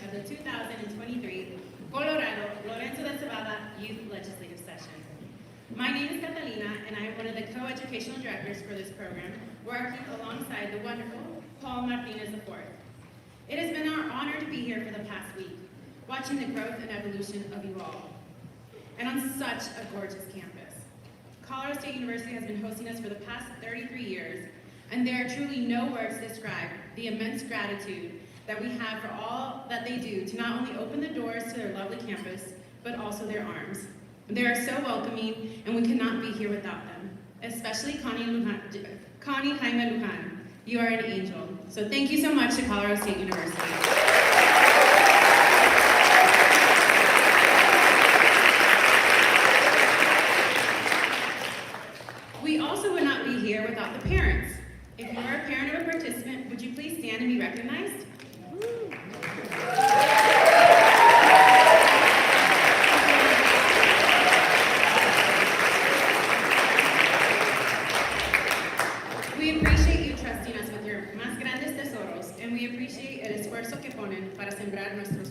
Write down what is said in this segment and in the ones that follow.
of the 2023 Colorado Lorenzo de Zavala Youth Legislative Session. My name is Catalina, and I am one of the co-educational directors for this program, working alongside the wonderful Paul Martinez IV. It has been our honor to be here for the past week, watching the growth and evolution of you all, and on such a gorgeous campus. Colorado State University has been hosting us for the past 33 years, and there are truly no words to describe the immense gratitude that we have for all that they do to not only open the doors to their lovely campus, but also their arms. They are so welcoming, and we could not be here without them, especially Connie Jaime Lujan. You are an angel. So thank you so much to Colorado State University. We also would not be here without the parents. If you are a parent or a participant, would you please stand and be recognized? We appreciate you trusting us with your más grandes tesoros, and we appreciate el esfuerzo que ponen para sembrar nuestros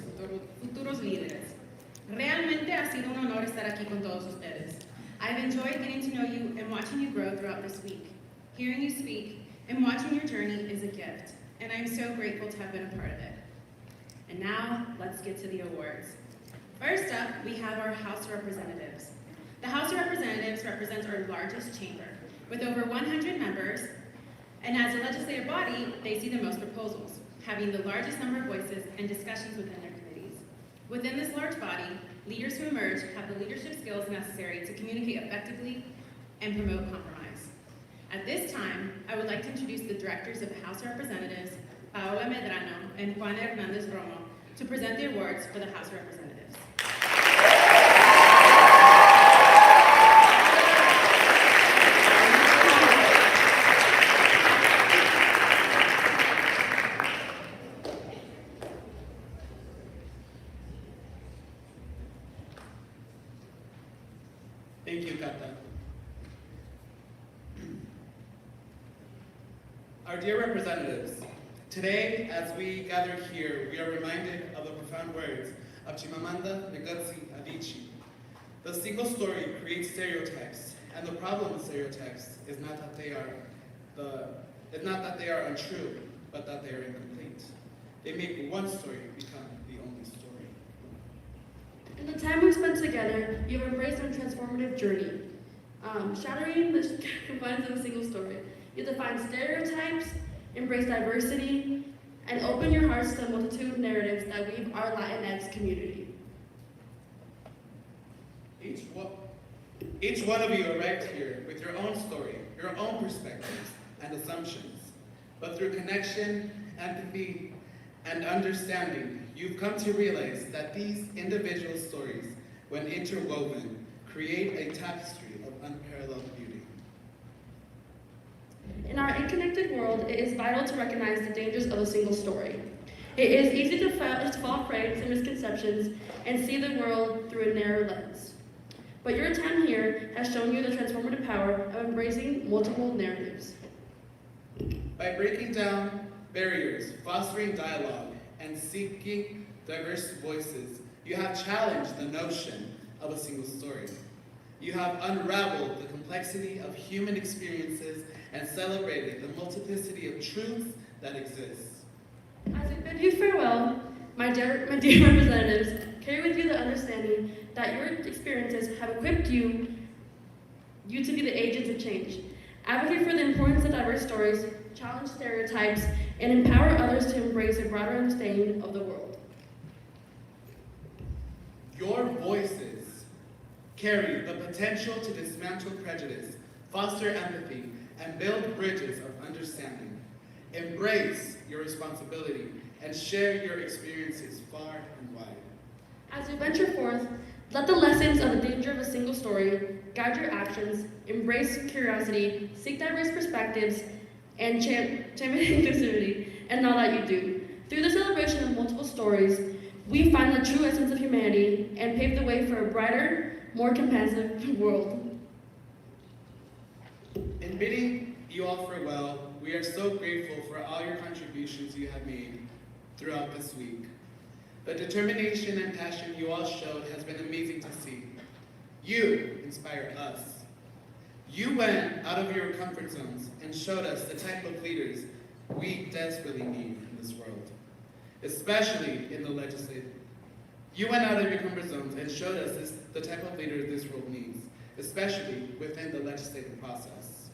futuros líderes. Realmente ha sido un honor estar aquí con todos ustedes. I've enjoyed getting to know you and watching you grow throughout this week. Hearing you speak and watching your journey is a gift, and I'm so grateful to have been a part of it. And now, let's get to the awards. First up, we have our House of Representatives. The House of Representatives represents our largest chamber, with over 100 members, and as a legislative body, they see the most proposals, having the largest number of voices and discussions within their committees. Within this large body, leaders who emerge have the leadership skills necessary to communicate effectively and promote compromise. At this time, I would like to introduce the directors of the House of Representatives, Paola Medrano and Juan Hernandez Romo, to present the awards for the House of Representatives. Thank you, Kata. Our dear representatives, today, as we gather here, we are reminded of the profound words of Chimamanda Ngozi Adichie. The single story creates stereotypes, and the problem with stereotypes is not that they are untrue, but that they are incomplete. They make one story become the only story. In the time we've spent together, you've embraced our transformative journey, shattering the confines of a single story. You define stereotypes, embrace diversity, and open your hearts to the multitude of narratives that weave our Latinx community. Each one of you arrived here with your own story, your own perspectives and assumptions. But through connection, empathy, and understanding, you've come to realize that these individual stories, when interwoven, create a tapestry of unparalleled beauty. In our interconnected world, it is vital to recognize the dangers of a single story. It is easy to fall prey to misconceptions and see the world through a narrow lens. But your time here has shown you the transformative power of embracing multiple narratives. By breaking down barriers, fostering dialogue, and seeking diverse voices, you have challenged the notion of a single story. You have unraveled the complexity of human experiences and celebrated the multiplicity of truths that exist. As we bid you farewell, my dear representatives, carry with you the understanding that your experiences have equipped you to be the agents of change. Advocate for the importance of diverse stories, challenge stereotypes, and empower others to embrace a broader understanding of the world. Your voices carry the potential to dismantle prejudice, foster empathy, and build bridges of understanding. Embrace your responsibility and share your experiences far and wide. As you venture forth, let the lessons of the danger of a single story guide your actions, embrace curiosity, seek diverse perspectives, and champion inclusivity, and all that you do. Through the celebration of multiple stories, we find the true essence of humanity and pave the way for a brighter, more compassionate world. In bidding you all farewell, we are so grateful for all your contributions you have made throughout this week. The determination and passion you all showed has been amazing to see. You inspire us. You went out of your comfort zones and showed us the type of leaders we desperately need in this world, especially in the legislature. You went out of your comfort zones and showed us the type of leader this world needs, especially within the legislative process.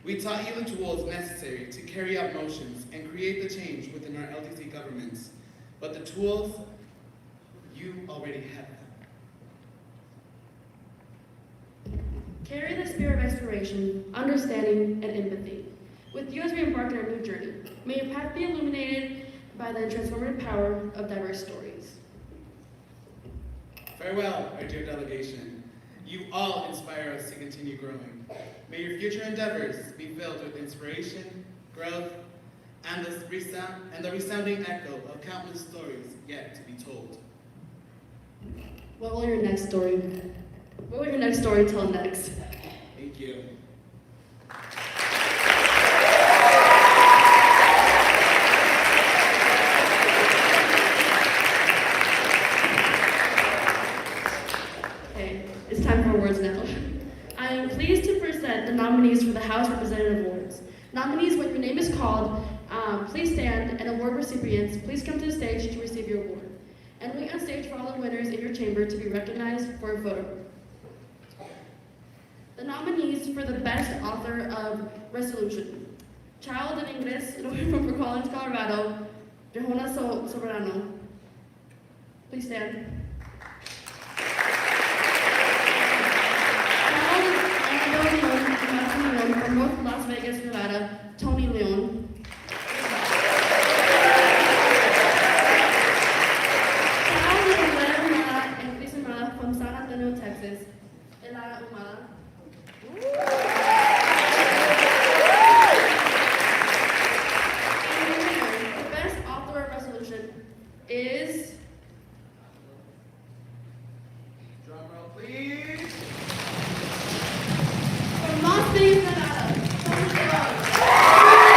We taught you the tools necessary to carry out motions and create the change within our LDC governments, but the tools, you already have them. Carry the spirit of exploration, understanding, and empathy. With you as we embark on our new journey, may your path be illuminated by the transformative power of diverse stories. Farewell, our dear delegation. You all inspire us to continue growing. May your future endeavors be filled with inspiration, growth, and the resounding echo of countless stories yet to be told. What will your next story tell next? Thank you. Okay, it's time for awards now. I am pleased to present the nominees for the House Representative Awards. Nominees, when your name is called, please stand, and award recipients, please come to the stage to receive your award. And wait on stage for all the winners in your chamber to be recognized for a photo. The nominees for the Best Author of Resolution: Child in English, from Fort Collins, Colorado, Johanna Soberano. Please stand. From North Las Vegas, Nevada, Tony Leon. From San Antonio, Texas, Elana Umala. And the best author of resolution is Drum roll, please. from Las Vegas, Nevada, Tony Leon.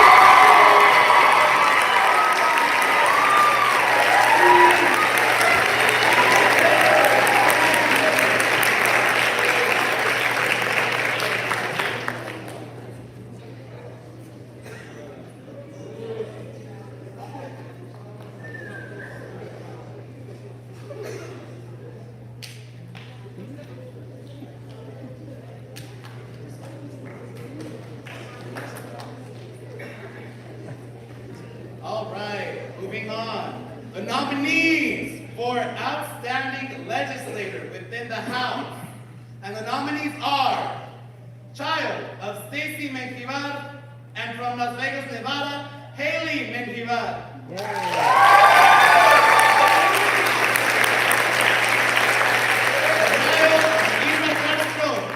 All right, moving on. The nominees for Outstanding Legislator within the House. And the nominees are Child of Stacy Menjivar, and from Las Vegas, Nevada, Haley Menjivar.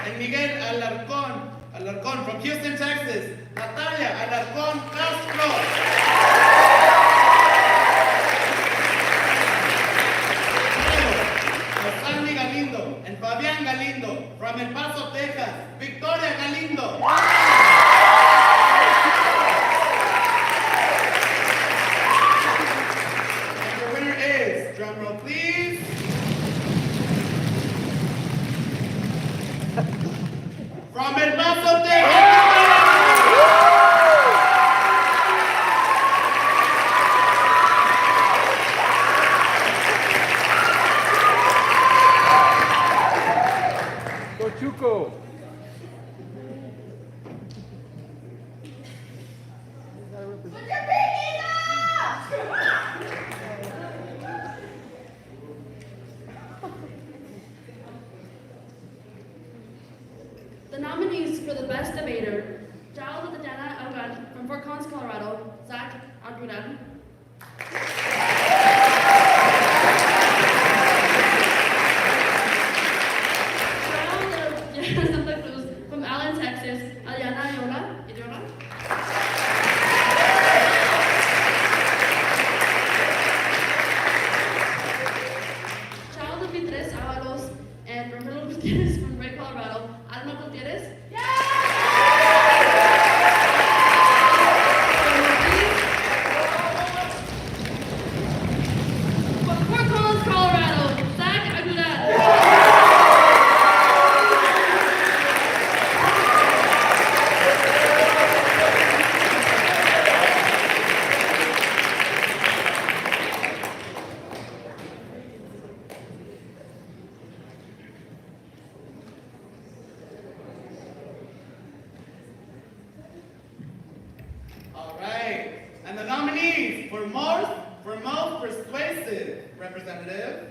And Miguel Alarcón from Houston, Texas, Natalia Alarcón Castro. Sandy Galindo and Fabián Galindo from El Paso, Texas, Victoria Galindo. And the winner is, drum roll please, from El Paso, Texas. Chuco. The nominees for the Best Debater: Giles Tatiana Algan from Fort Collins, Colorado, Zach Aguilar. Santa Cruz from Allen, Texas, Aliana Yola. Charles Vitres Avalos and Roberto Gutierrez from Ray, Colorado, Alma Gutierrez. From Fort Collins, nominees for most persuasive representative,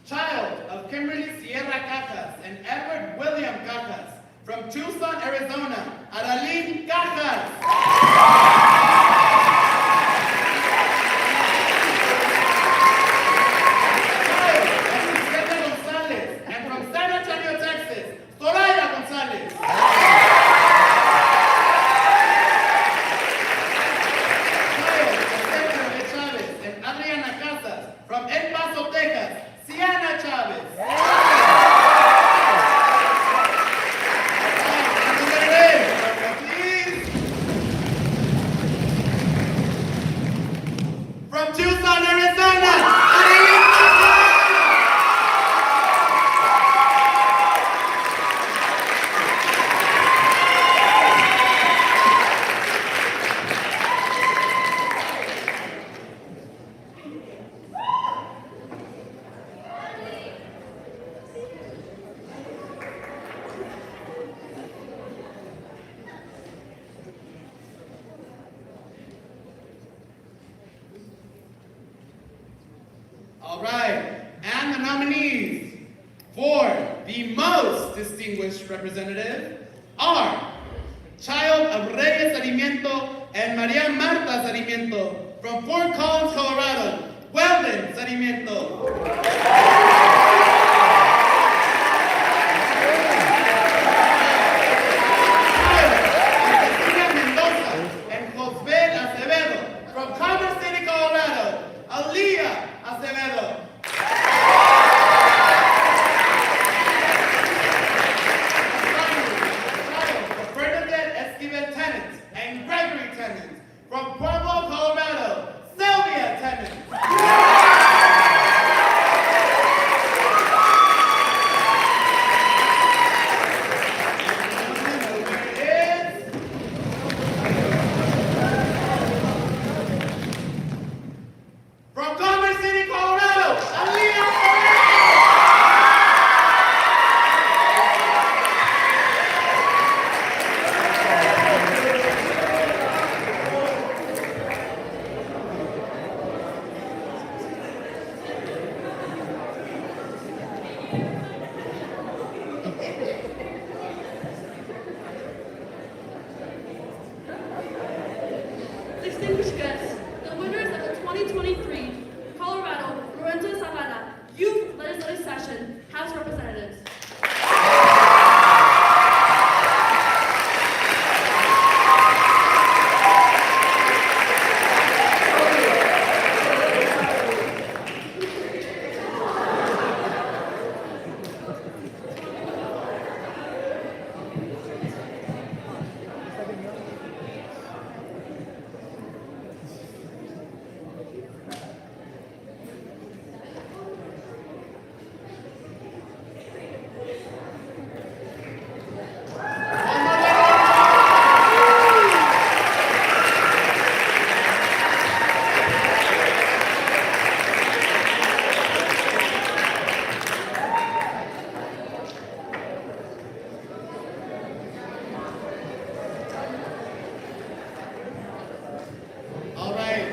child of Kimberly Sierra Cajas and Edward William Cajas from Tucson, Arizona, Aralyn Cajas. All right, and the nominees for the most distinguished representative are child of Reyes Sarmiento and Maria Marta Sarmiento from Fort Collins, Colorado, Weldon Sarmiento. From Pueblo, Colorado, Sylvia Tennant. From Commerce City, Colorado, Aaliyah. Distinguished guests, the winners of the 2023 Colorado Lorenzo Zavala Youth Legislative Session House Representatives.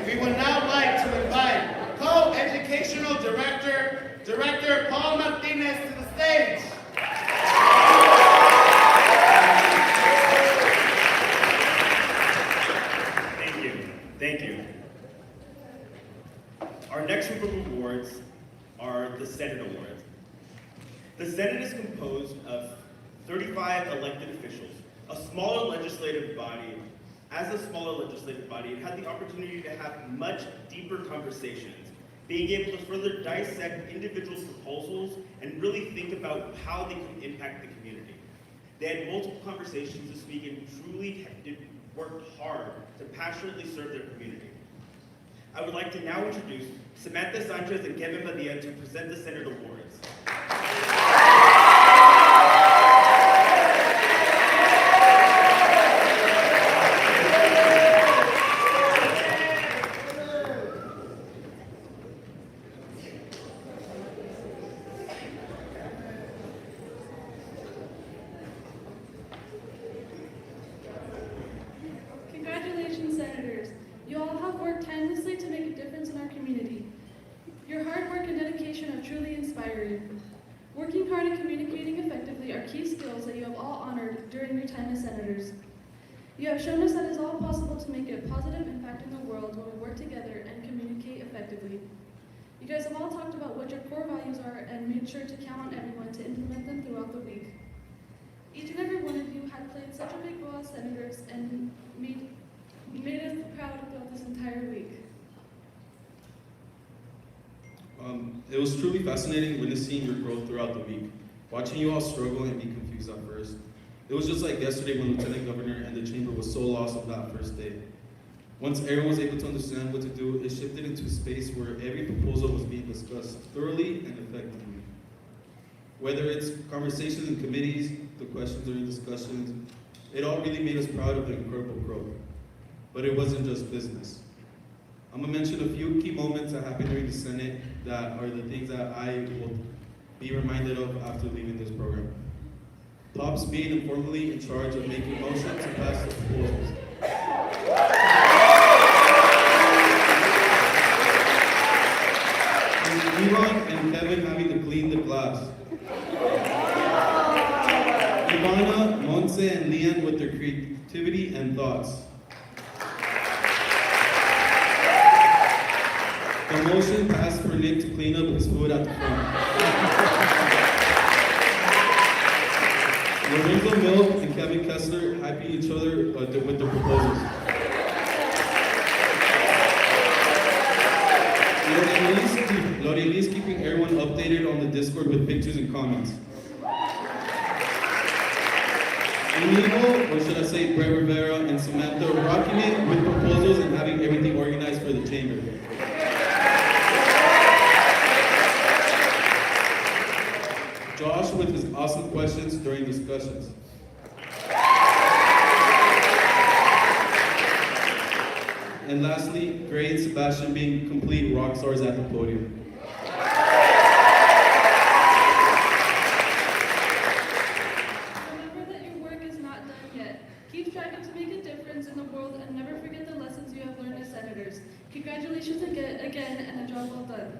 We would now like to invite Co-Educational Director Paul Martinez to the stage. Thank you. Our next group of awards are the Senate Awards. The Senate is composed of 35 elected officials, a smaller legislative body. As a smaller legislative body, it had the opportunity to have much deeper conversations, being able to further dissect individual proposals and really think about how they can impact the community. They had multiple conversations this week and truly worked hard to passionately serve their community. I would like to now introduce Samantha Sanchez and Kevin Badia to present the Senate Awards. Congratulations, Senators. You all have worked productivity are key skills that you have all honored during your time as senators. You have shown us that it is all possible to make a positive impact in the world when we work together and communicate effectively. You guys have all talked about what your core values are and made sure to count on everyone to implement them throughout the week. Each and every one of you had played such a big role as senators and made us proud throughout this entire week. It was truly fascinating witnessing your growth throughout the week, watching you all struggle and be confused at first. It was just like yesterday when Lieutenant Governor and the chamber was so lost on that first day. Once everyone was able to understand what to do, it shifted into a space where every proposal was being discussed thoroughly and effectively. Whether it's conversations in committees, the questions during discussions, it all really made us proud of the incredible growth. But it wasn't just business. I'm gonna mention a few key moments that happened during the Senate that are the things that I will be reminded of after leaving this program. Pops being informally in charge of making motions to pass the proposals. And Ivan and Kevin having to clean the glass. Ivana, Montse, and Leon with their creativity and thoughts. The motion passed for Nick to clean up his food at the front. Lorenzo Milk and Kevin Kessler hyping each other with their proposals. Lorelise keeping everyone updated on the Discord with pictures and comments. Amigo, or should I say Brett Rivera and Samantha, rocking it with proposals and having everything organized for the chamber. Josh with his awesome questions during discussions. And lastly, Gray and Sebastian being complete rock stars at the podium. Remember that your work is not done yet. Keep striving to make a difference in the world and never forget the lessons you have learned as senators. Congratulations again and a job well done.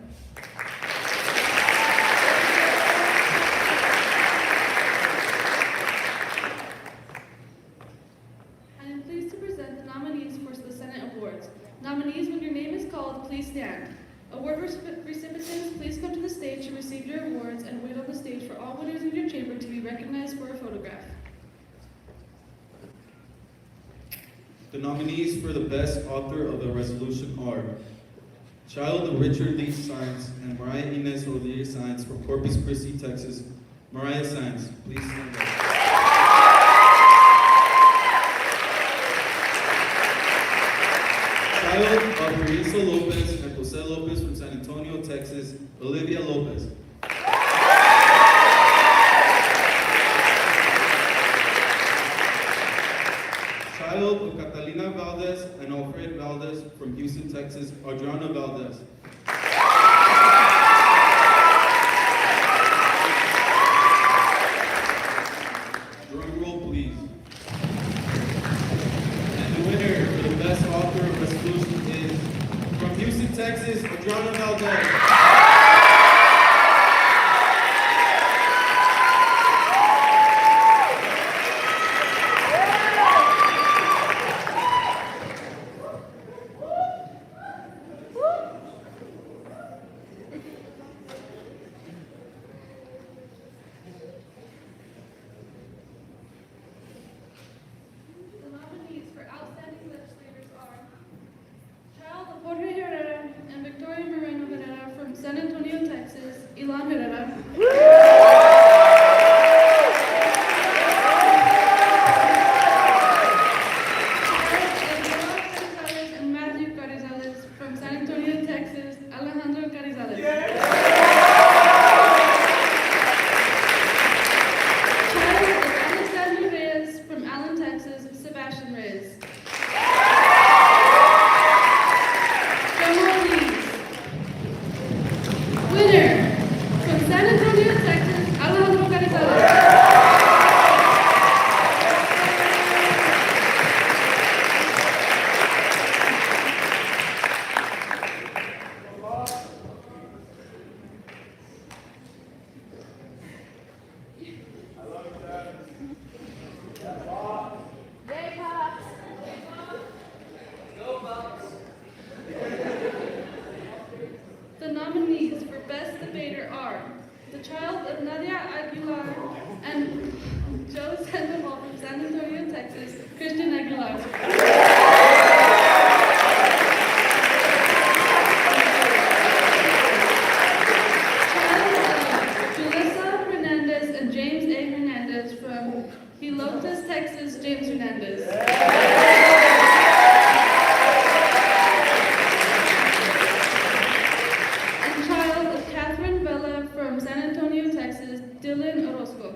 I am pleased to present the nominees for the Senate Awards. Nominees, when your name is called, please stand. Award recipients, please come to the stage to receive your awards and wait on the stage for all winners in your chamber to be recognized for a photograph. The nominees for the best author of the resolution are Child of Richard Lee Science and Mariah Inez Rodriguez Science from Corpus Christi, Texas. Mariah Science, please stand up. Child of Teresa Lopez and Jose Lopez from San Antonio, Texas. Olivia Lopez. Child of Catalina Valdez and Alfred Valdez from Houston, Texas. Adriana Valdez. Drum roll, please. And the winner for the best author of resolution is from Houston, Texas, Adriana Valdez. Julissa Hernandez and James A. Hernandez from Helotes, Texas, James Hernandez. And child of Catherine Vela from San Antonio, Texas, Dylan Orozco.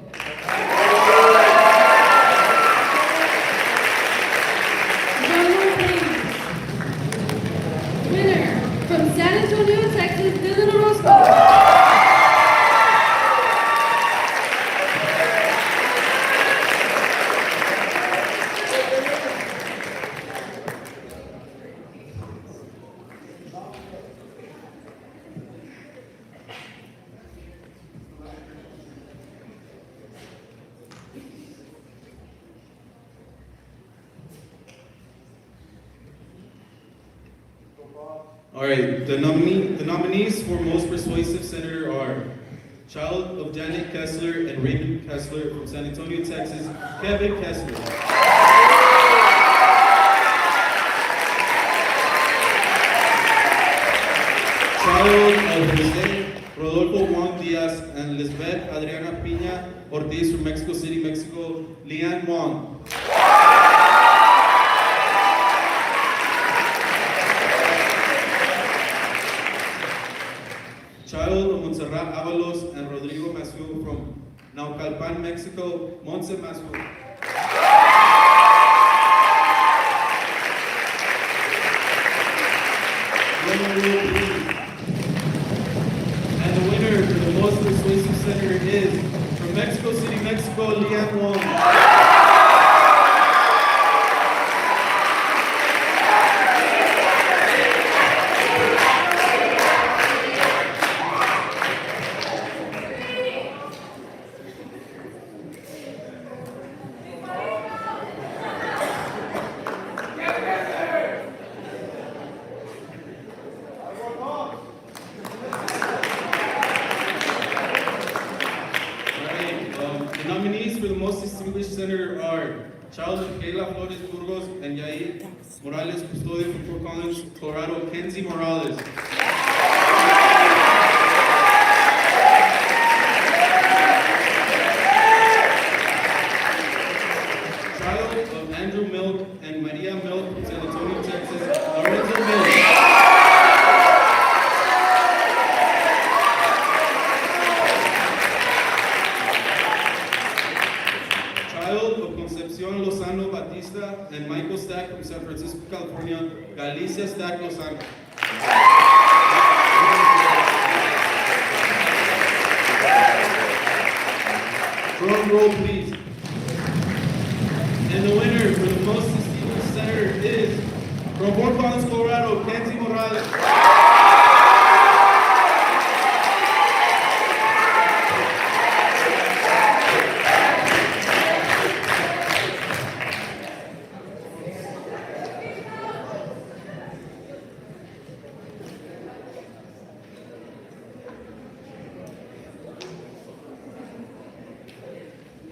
Drumroll, please. Winner from San Antonio, Texas, Dylan Orozco. All right, the nominees for most persuasive senator are child of Janet Kessler and Raymond Kessler from San Antonio, Texas, Kevin Kessler. Child of Jose Rodolfo Juan Diaz and Lisbeth Adriana Piña Ortiz from Mexico City, Mexico, Leanne Juan. Child of Montserrat Avalos and Rodrigo Masu from Naucalpan, Mexico, Montse Masu. And the winner for the most persuasive senator is from Mexico City, Mexico, Leanne Wong. The nominees for the most distinguished senator are child of Kayla Flores Burgos and Yair Morales Custodio from Fort Collins, Colorado, Kenzie Morales. Child of Andrew Milk and Maria Milk from San Antonio, Texas, Lorenzo Milk. Concepcion Lozano Batista and Michael Stack from San Francisco, California, Galicia Stack Lozano. Drum roll, please. And the winner for the most distinguished senator is from Fort Collins, Colorado, Kenzie Morales.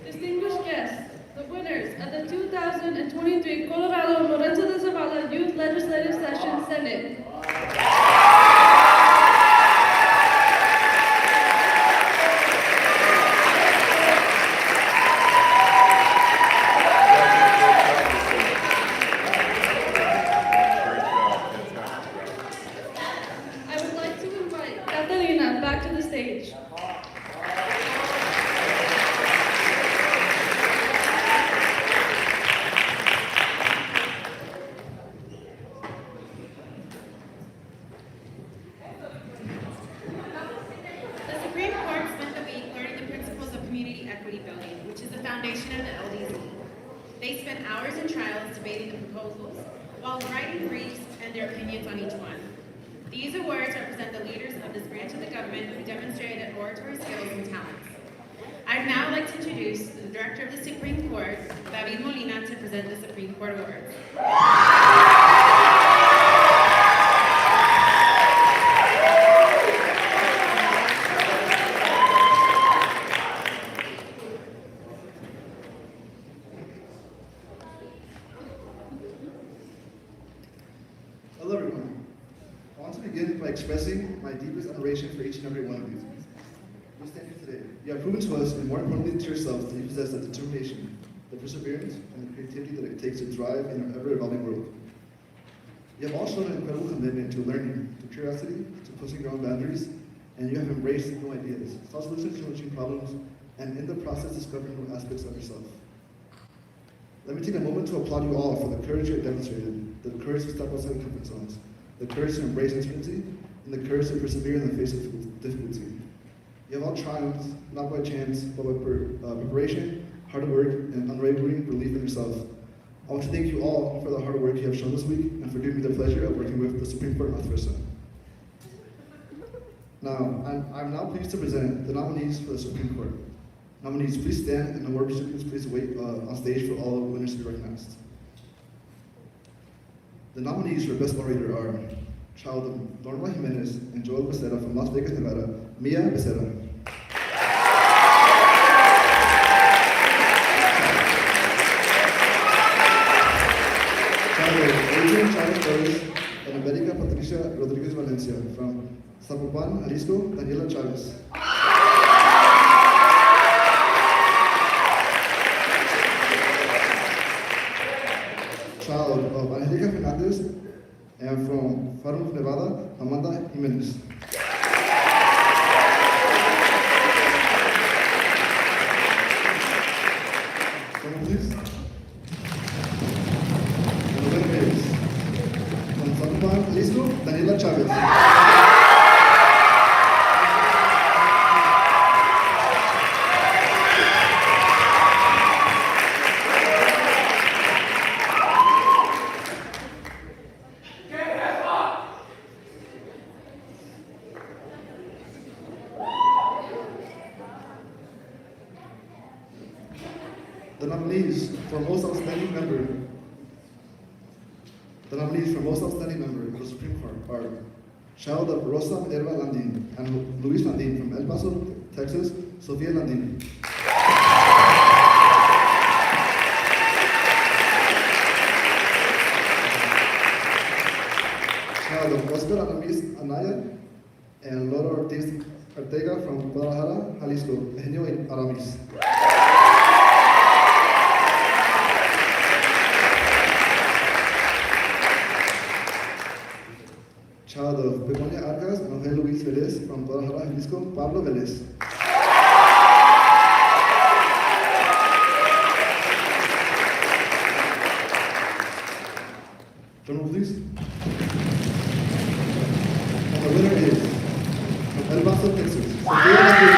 Distinguished guests, the winners of the 2023 Colorado Lorenzo de Zavala Youth Legislative Session Senate. I would like to invite Catalina back to the stage. The Supreme Court spent the week learning the principles of community equity building, which is the foundation of the LDC. They spent hours in trials debating the proposals, while writing briefs and their opinions on each one. These awards represent the leaders of this branch of the government who demonstrated oratory skills and talents. I'd now like to introduce the Director of the Supreme Court, David Molina, to present the Supreme Court Awards. expressing my deepest admiration for each and every one of you. We stand here today. You have proven to us, and more importantly to yourselves, that you possess the determination, the perseverance, and the creativity that it takes to thrive in our ever-evolving world. You have all shown an incredible commitment to learning, to curiosity, to pushing your own boundaries, and you have embraced new ideas, sought solutions to challenging problems, and in the process discovering new aspects of yourself. Let me take a moment to applaud you all for the courage you have demonstrated, the courage to step outside comfort zones, the courage to embrace uncertainty, and the courage to persevere in the face of difficulty. You have all triumphed, not by chance, but by preparation, hard work, and unwavering belief in yourself. I want to thank you all for the hard work you have shown this week and for giving me the pleasure of working with the Supreme Court North Versa. Now, I'm now pleased to present the nominees for the Supreme Court. Nominees, please stand, and award recipients, please wait on stage for all the winners to be recognized. The nominees for Best Orator are child of Norma Jimenez and Joel Becerra from Las Vegas, Nevada, Mia Becerra. Child of Adrian Chávez Torres and America Patricia Rodriguez Valencia from Zapopan, Jalisco, Daniela Chávez. Child of Angelica Fernandez and from Farmville, Nevada, Amanda Jimenez. Come on, please. And the winner is from Zapopan, Jalisco, Daniela Chávez. The nominees for most outstanding member of the Supreme Court are child of Rosa Minerva Landin and Luis Landin from El Paso, Texas, Sofia Landin. Child of Oscar Aramis Anaya and Laura Ortiz Ortega from Guadalajara, Jalisco, Eugenio Aramis. Child of Begonia Arcas and Jose Luis Vélez from Guadalajara, Jalisco, Pablo Vélez. Drum roll, please. And the winner is from El Paso, Texas, Sofia Landin.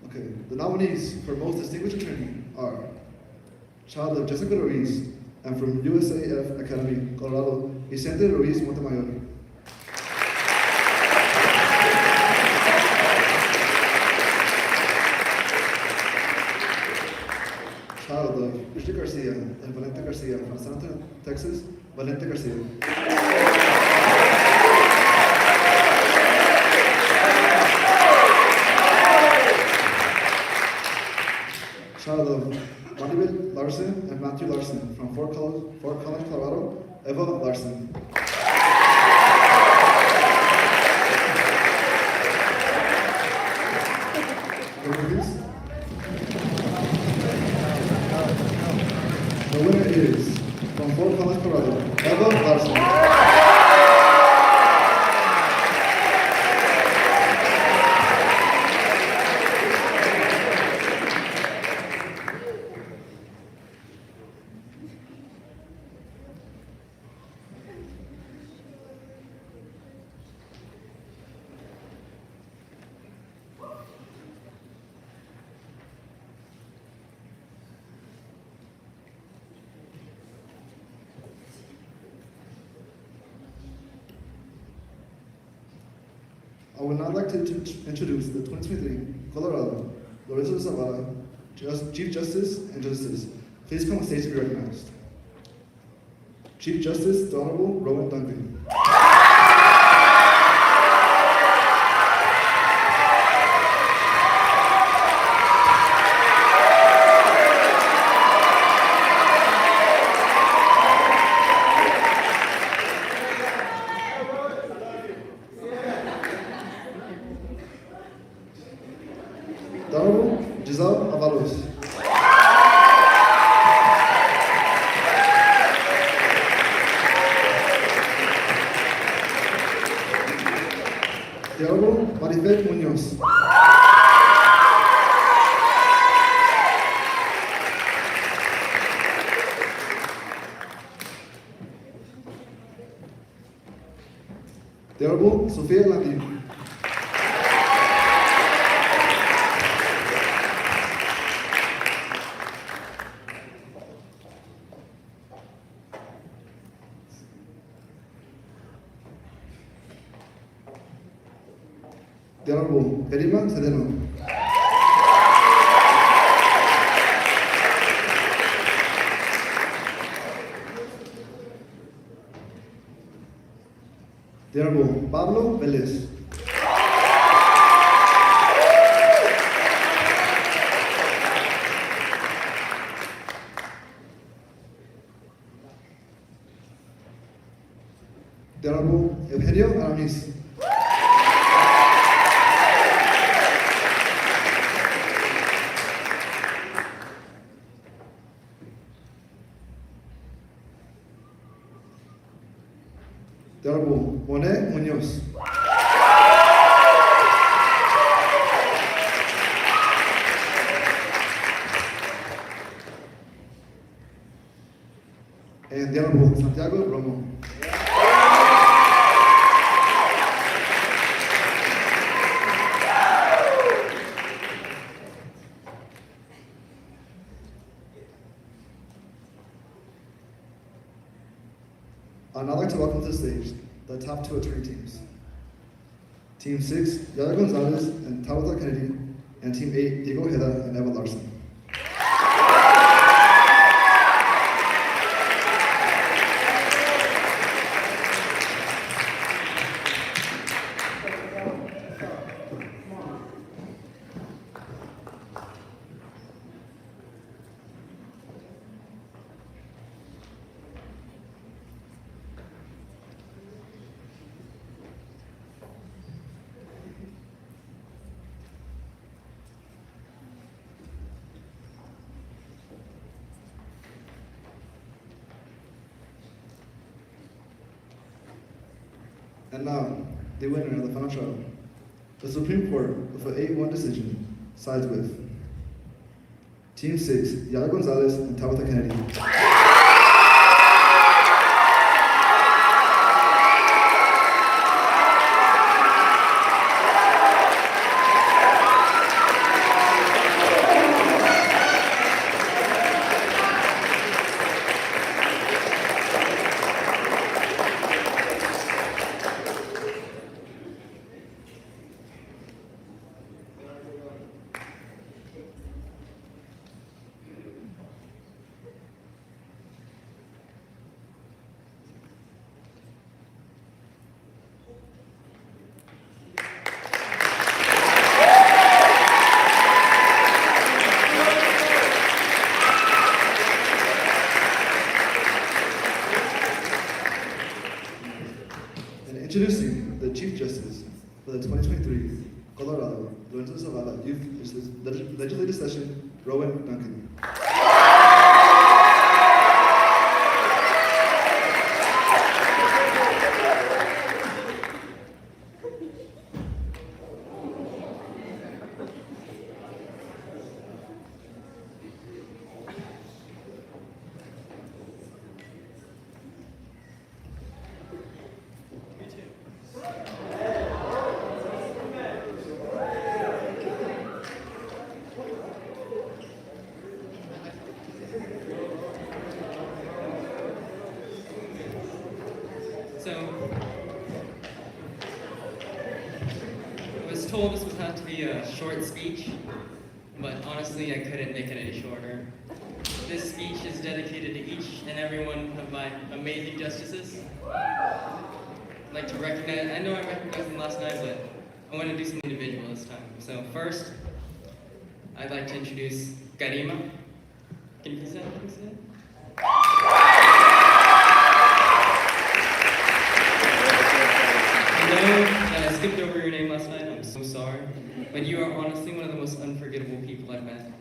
Okay, the nominees for most distinguished attorney are child of Jessica Ruiz and from USAF Academy, Colorado, Vicente Ruiz Montemayor. Child of Bridget Garcia and Valente Garcia from San Antonio, Texas, Valente Garcia. Child of Maribel Larson and Matthew Larson from Fort Collins, Colorado, Eva Larson. Please. The winner is from Fort Collins, Colorado, Eva Larson. I would now like to introduce the 2023 Colorado Lorenzo Zavala, Chief Justice and Justices. Please come on stage to be recognized. Chief Justice, the Honorable Rowan Duncan. The Honorable Zavala. The Honorable Marifet Munoz. The Honorable Sofia Landi. The Honorable Karima Sedeno. The Honorable Pablo Vélez. The Honorable Eugenio Aramis. The Honorable Monet Munoz. And the Honorable Santiago Romo. I'd now like to welcome to the stage the top two attorney teams. Team 6, Yara Gonzalez and Tabitha Kennedy, and Team 8, Diego Ojeda and Eva Larson. And now, the winner of the final trial. The Supreme Court, with an 8-1 decision, sides with Team 6, Yara Gonzalez and Tabitha Kennedy. Introducing the Chief Justice for the 2023 Colorado Lorenzo Zavala Youth Legislative Session, Rowan Duncan. out to be a short speech, but honestly, I couldn't make it any shorter. This speech is dedicated to each and every one of my amazing justices. I'd like to recognize, I know I recognized them last night, but I want to do something individual this time. So first, I'd like to introduce Garima. Can you please stand? I know that I skipped over your name last night, I'm so sorry, but you are honestly one of the most unforgettable people I've met.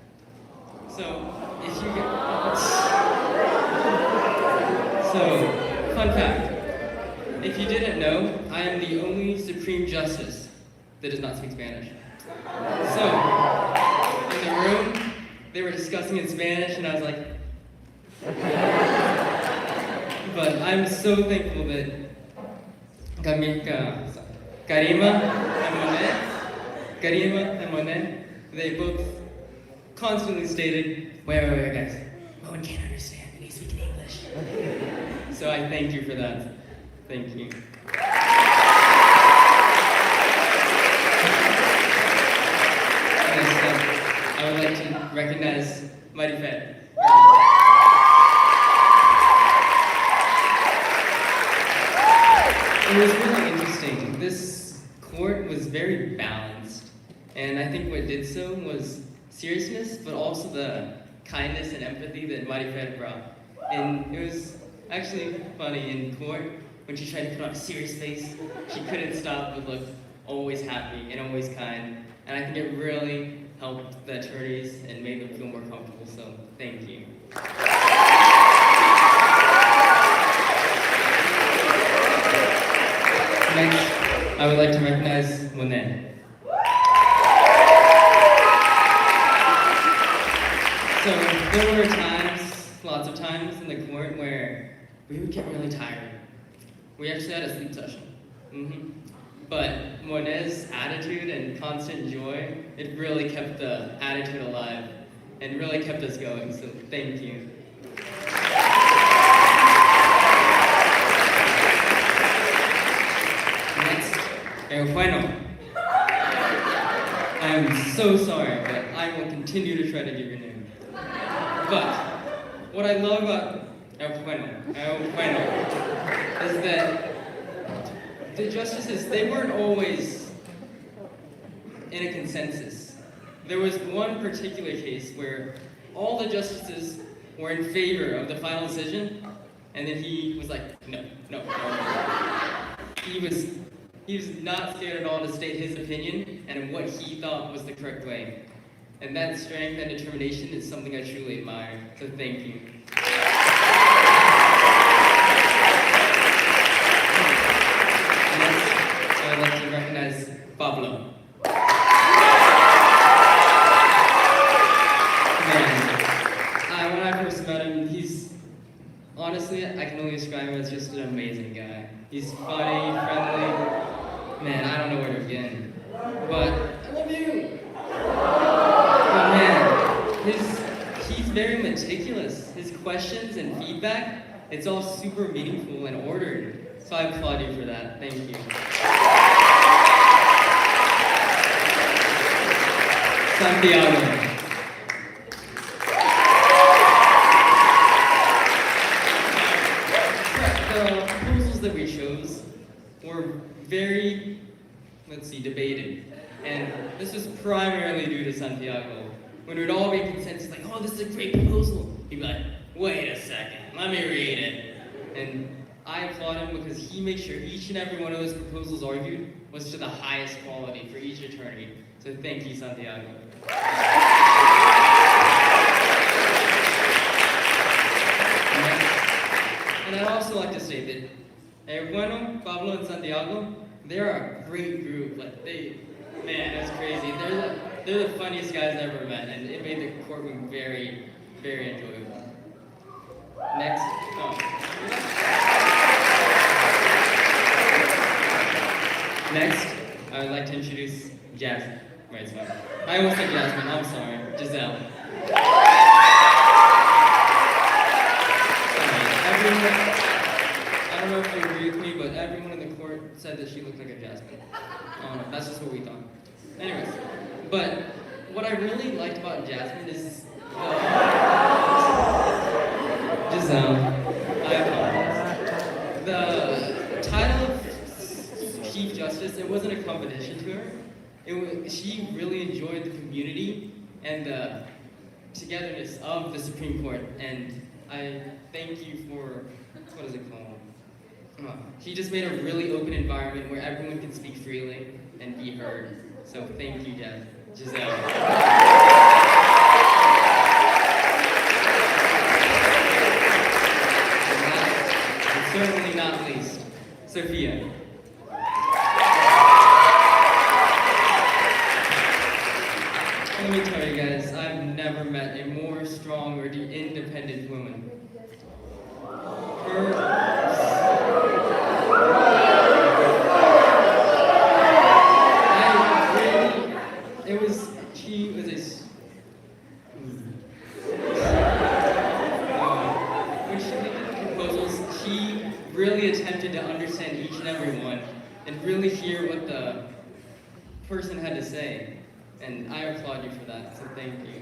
So, if you get... So, fun fact. If you didn't know, I am the only Supreme Justice that does not speak Spanish. So, in the room, they were discussing in Spanish, and I was like... But I'm so thankful that Karima and Monet, they both constantly stated, wait, guys, Moen can't understand, and he's speaking English. So I thank you for that. Thank you. Next up, I would like to recognize Marifet. It was really interesting. This court was very balanced, and I think what did so was seriousness, but also the kindness and empathy that Marifet brought. And it was actually funny in court when she tried to put on a serious face. She couldn't stop but look always happy and always kind. And I think it really helped the attorneys and made them feel more comfortable. So thank you. Next, I would like to recognize Monet. So there were times, lots of times in the court where we would get really tired. We actually had a sleep session. But Monet's attitude and constant joy, it really kept the attitude alive and really kept us going, so thank you. Bueno. I am so sorry, but I will continue to try to give your name. But what I love about bueno is that the justices, they weren't always in a consensus. There was one particular case where all the justices were in favor of the final decision, and then he was like, no. He was not scared at all to state his opinion and what he thought was the correct way. And that strength and determination is something I truly admire, so thank you. Next, I would like to recognize Pablo. Man, when I first met him, honestly, I can only describe him as just an amazing guy. He's funny, friendly. Man, I don't know where to begin. But I love you. But man, he's very meticulous. His questions and feedback, it's all super meaningful and ordered. So I applaud you for that. Thank you. Santiago. The proposals that we chose were very, debated. And this was primarily due to Santiago. When we'd all be in consensus, like, oh, this is a great proposal. He'd be like, wait a second, let me read it. And I applaud him because he made sure each and every one of those proposals argued was to the highest quality for each attorney. So thank you, Santiago. And I'd also like to say that Bueno, Pablo, and Santiago, they're a great group. Like man, that's crazy. They're the funniest guys I've ever met, and it made the courtroom very, very enjoyable. Next, Next, I would like to introduce Jasmine. Right, sorry. I almost said Jasmine, I'm sorry. Giselle. I don't know if you agree with me, but everyone in the court said that she looked like a Jasmine. That's just what we thought. Anyways. about Jasmine is Giselle. I apologize. The title of Chief Justice, it wasn't a competition to her. She really enjoyed the community and the togetherness of the Supreme Court, and I thank you for, what is it called? She just made a really open environment where everyone can speak freely and be heard. So thank you, Giselle. And certainly not least, Sophia. Let me tell you guys, I've never met a more strong or independent woman. When she made the proposals, she really attempted to understand each and every one and really hear what the person had to say. And I applaud you for that, so thank you.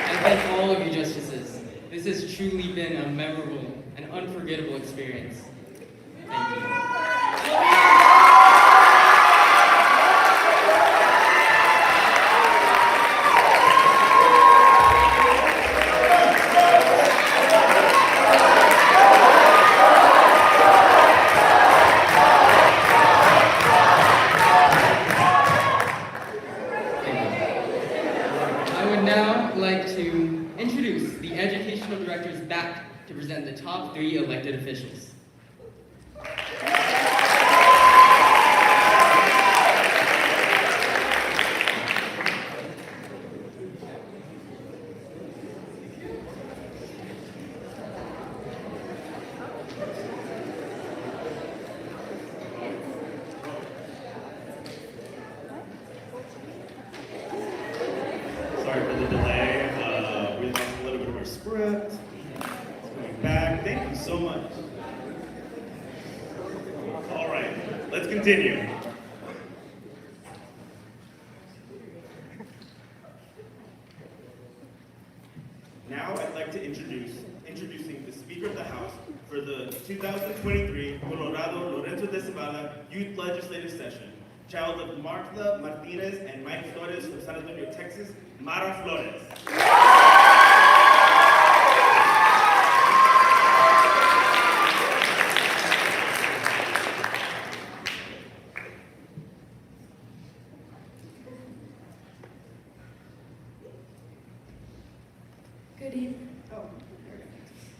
And thank all of you justices. This has truly been a memorable and unforgettable experience. Thank you. I would now like to introduce the educational directors back to present the top 3 elected officials. Sorry for the delay. We lost a little bit of our script. It's coming back. Thank you so much. All right, let's continue. Now I'd like to introducing the Speaker of the House for the 2023 Colorado Lorenzo de Zavala Youth Legislative Session. Child of Martha Martinez and Mike Flores from San Antonio, Texas, Mara Flores.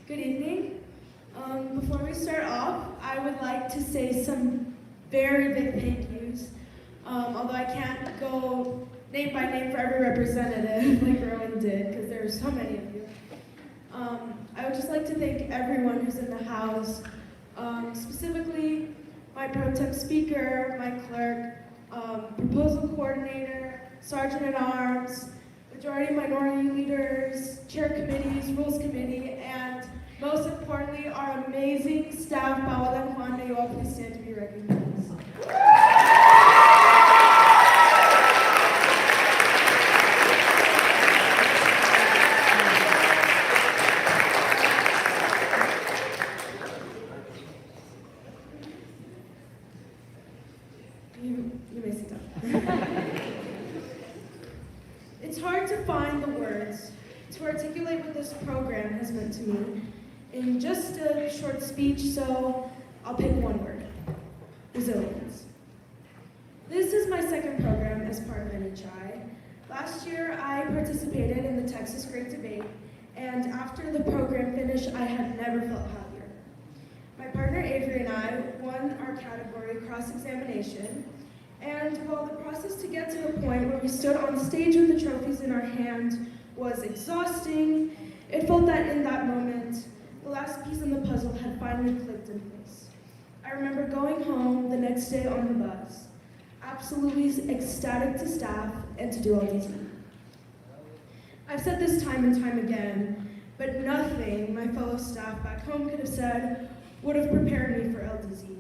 Good evening. Before we start off, I would like to say some very big thank yous. Although I can't go name by name for every representative like Rowan did, because there are so many of you. I would just like to thank everyone who's in the House, specifically my pro tem speaker, my clerk, proposal coordinator, sergeant at arms, majority minority leaders, chair committees, rules committee, and most importantly, our amazing staff. Zavala and Juan, may you all please stand to be recognized. You may sit down. It's hard to find the words to articulate what this program has meant to me in just a short speech, so I'll pick one word: resilience. This is my second program as part of NHI. Last year, I participated in the Texas Great Debate, and after the program finished, I had never felt happier. My partner Avery and I won our category cross-examination, and while the process to get to the point where we stood on stage with the trophies in our hand was exhausting, it felt that in that moment, the last piece in the puzzle had finally clicked in place. I remember going home the next day on the bus, absolutely ecstatic to staff and to do LDZ. I've said this time and time again, but nothing my fellow staff back home could have said would have prepared me for LDZ.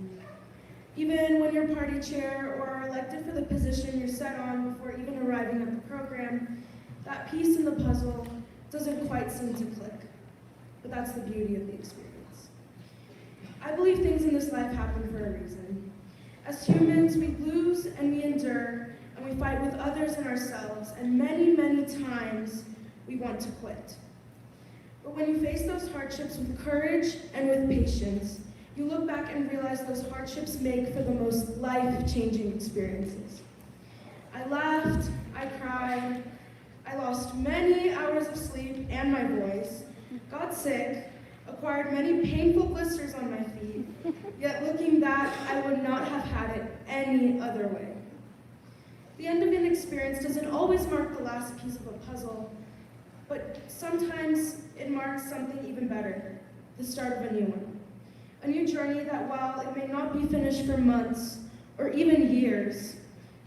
Even when you're party chair or are elected for the position you're set on before even arriving at the program, that piece in the puzzle doesn't quite seem to click. But that's the beauty of the experience. I believe things in this life happen for a reason. As humans, we lose and we endure, and we fight with others and ourselves, and many, many times we want to quit. But when you face those hardships with courage and with patience, you look back and realize those hardships make for the most life-changing experiences. I laughed, I cried, I lost many hours of sleep and my voice, got sick, acquired many painful blisters on my feet, yet looking back, I would not have had it any other way. The end of an experience doesn't always mark the last piece of a puzzle, but sometimes it marks something even better, the start of a new one. A new journey that, while it may not be finished for months or even years,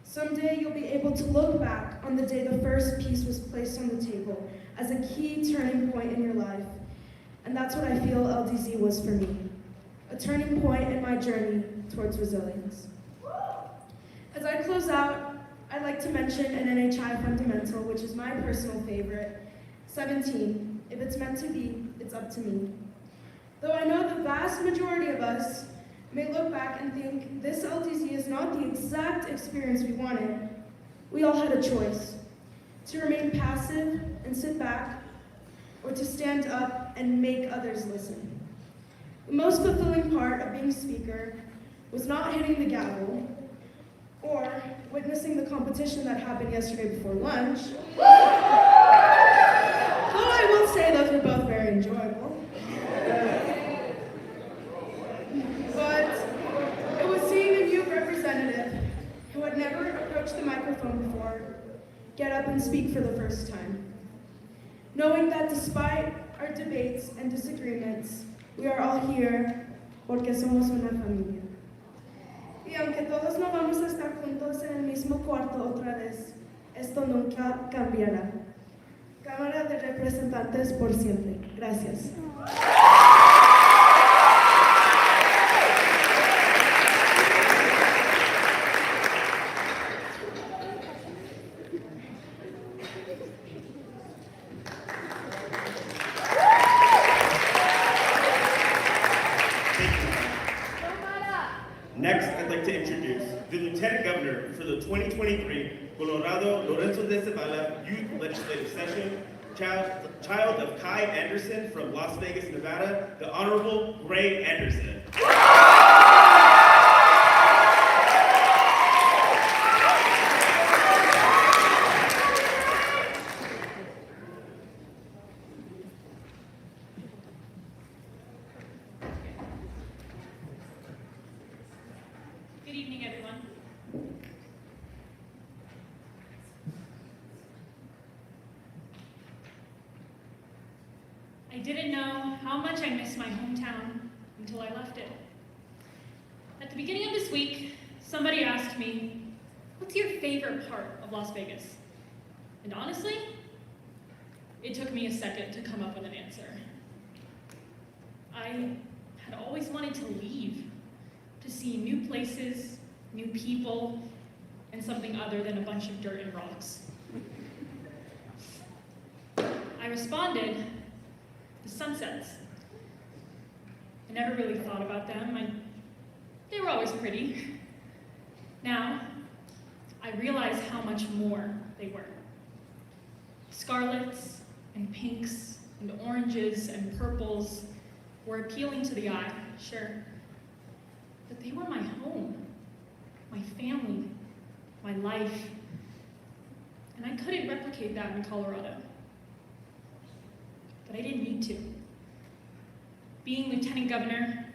someday you'll be able to look back on the day the first piece was placed on the table as a key turning point in your life. And that's what I feel LDZ was for me, a turning point in my journey towards resilience. As I close out, I'd like to mention an NHI fundamental, which is my personal favorite, 17. If it's meant to be, it's up to me. Though I know the vast majority of us may look back and think this LDZ is not the exact experience we wanted, we all had a choice: to remain passive and sit back, or to stand up and make others listen. The most fulfilling part of being speaker was not hitting the gavel, or witnessing the competition that happened yesterday before lunch. Though I will say those were both very enjoyable. But it was seeing a youth representative who had never approached the microphone before get up and speak for the first time. Knowing that despite our debates and disagreements, we are all here porque somos una familia. Y aunque todos no vamos a estar juntos en el mismo cuarto otra vez, esto nunca cambiará. Cámara de Representantes por siempre. Gracias. Next, I'd like to introduce the Lieutenant Governor for the 2023 Colorado Lorenzo de Zavala Youth Legislative Session, child of Kai Anderson from Las Vegas, Nevada, the Honorable Gray Anderson. Good evening, everyone. I didn't know how much I missed my hometown until I left it. At the beginning of this week, somebody asked me, "What's your favorite part of Las Vegas?" And honestly, it took me a second to come up with an answer. I had always wanted to leave, to see new places, new people, and something other than a bunch of dirt and rocks. I responded, the sunsets. I never really thought about them. They were always pretty. Now, I realize how much more they were. Scarlets and pinks and oranges and purples were appealing to the eye, sure. But they were my home, my family, my life. And I couldn't replicate that in Colorado. But I didn't need to. Being Lieutenant Governor,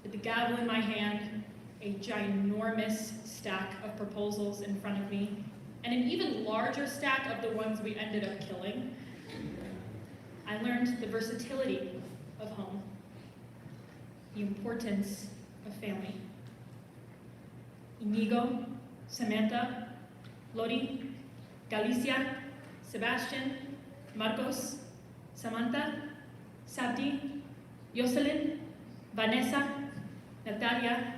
with the gavel in my hand, a ginormous stack of proposals in front of me, and an even larger stack of the ones we ended up killing, I learned the versatility of home, the importance of family. Inigo, Samantha, Lori, Galicia, Sebastian, Marcos, Samantha, Sabdi, Jocelyn, Vanessa, Natalia,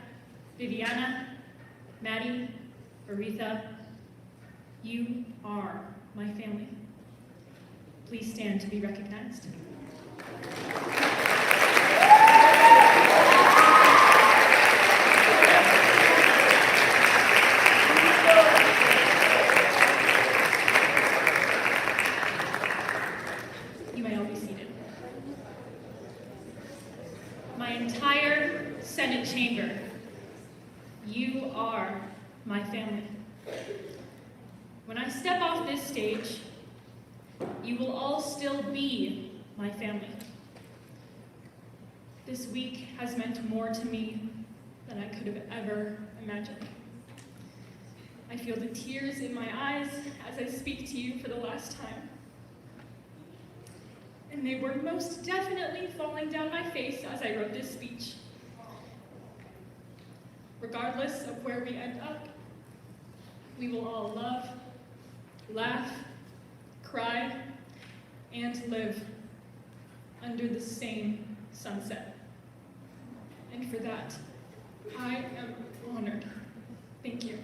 Viviana, Maddie, Aretha, you are my family. Please stand to be recognized. You may all be seated. My entire Senate chamber, you are my family. When I step off this stage, you will all still be my family. This week has meant more to me than I could have ever imagined. I feel the tears in my eyes as I speak to you for the last time. And they were most definitely falling down my face as I wrote this speech. Regardless of where we end up, we will all love, laugh, cry, and live under the same sunset. And for that, I am honored. Thank you.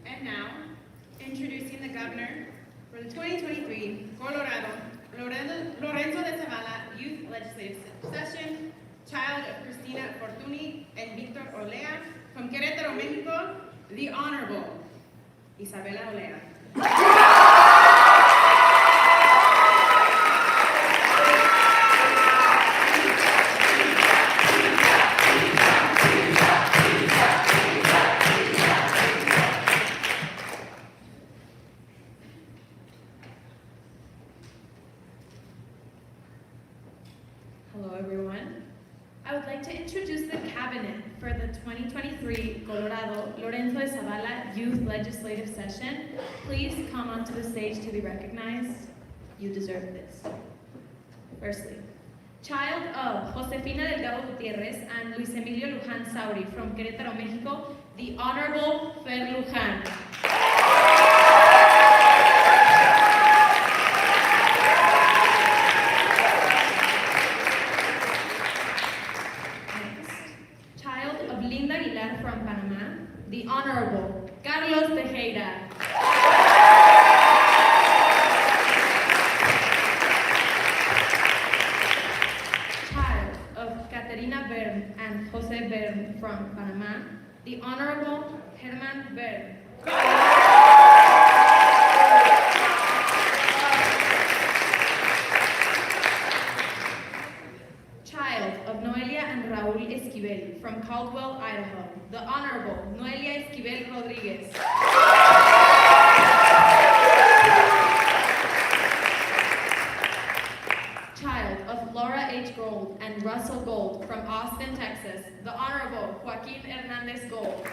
And now, introducing the governor for the 2023 Colorado, Lorenzo de Zavala Youth Legislative Session, child of Cristina Fortuny and Victor Olea, from Querétaro, Mexico, the Honorable Isabela Olea. Hello, everyone. I would like to introduce the cabinet for the 2023 Colorado Lorenzo de Zavala Youth Legislative Session. Please come onto the stage to be recognized. You deserve this. Firstly, child of Josefina Delgado Gutierrez and Luis Emilio Luján Sauri from Querétaro, Mexico, the Honorable Fer Luján. From Panama, the Honorable Carlos Tejeda. Child of Caterina Bern and Jose Bern from Panama, the Honorable Herman Bern. Child of Noelia and Raúl Esquivel from Caldwell, Idaho, the Honorable Noelia Esquivel Rodriguez. Child of Laura H. Gold and Russell Gold from Austin, Texas, the Honorable Joaquin Hernandez Gold.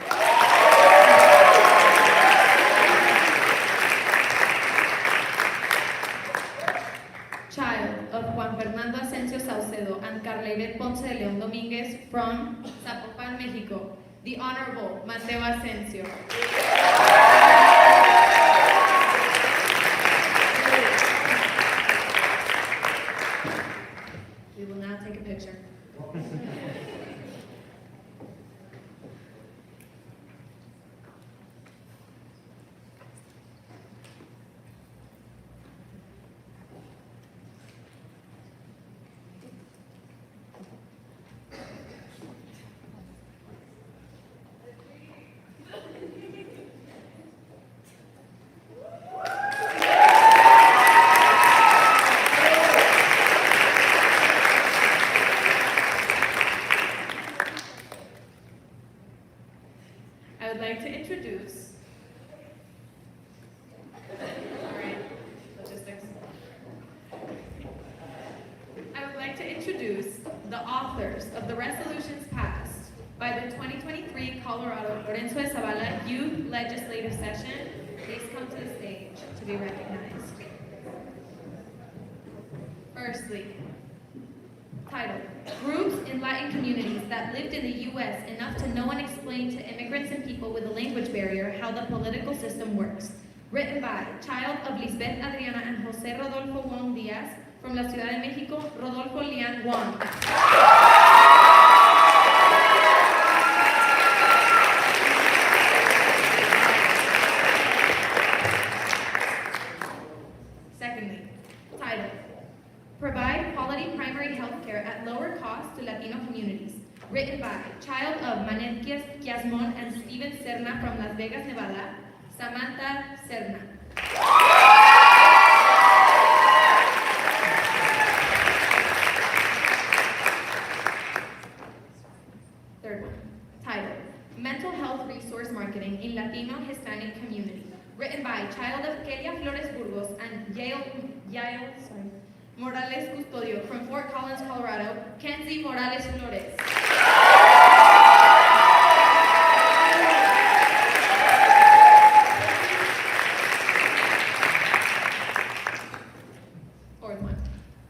Child of Juan Fernando Asensio Saucedo and Carla Ponce de León Domínguez from Zapopan, Mexico, the Honorable Mateo Asensio. We will now take a picture. I would like to introduce, the authors of the resolutions passed by the 2023 Colorado Lorenzo de Zavala Youth Legislative Session please come to the stage to be recognized. Firstly, title, Groups in Latin Communities that lived in the U.S. enough to know and explain to immigrants and people with a language barrier how the political system works. Written by child of Lisbeth Adriana and Jose Rodolfo Wong Diaz, from La Ciudad de Mexico, Rodolfo Lian Wong. Secondly, title, Provide Quality Primary Health Care at Lower Cost to Latino Communities. Written by child of Manet Kiasmon and Steven Serna from Las Vegas, Nevada, Samantha Serna. Third one, title, Mental Health Resource Marketing in Latino Hispanic Community. Written by child of Kelia Flores Burgos and Yael Morales Custodio from Fort Collins, Colorado, Kenzie Morales Flores. Fourth one,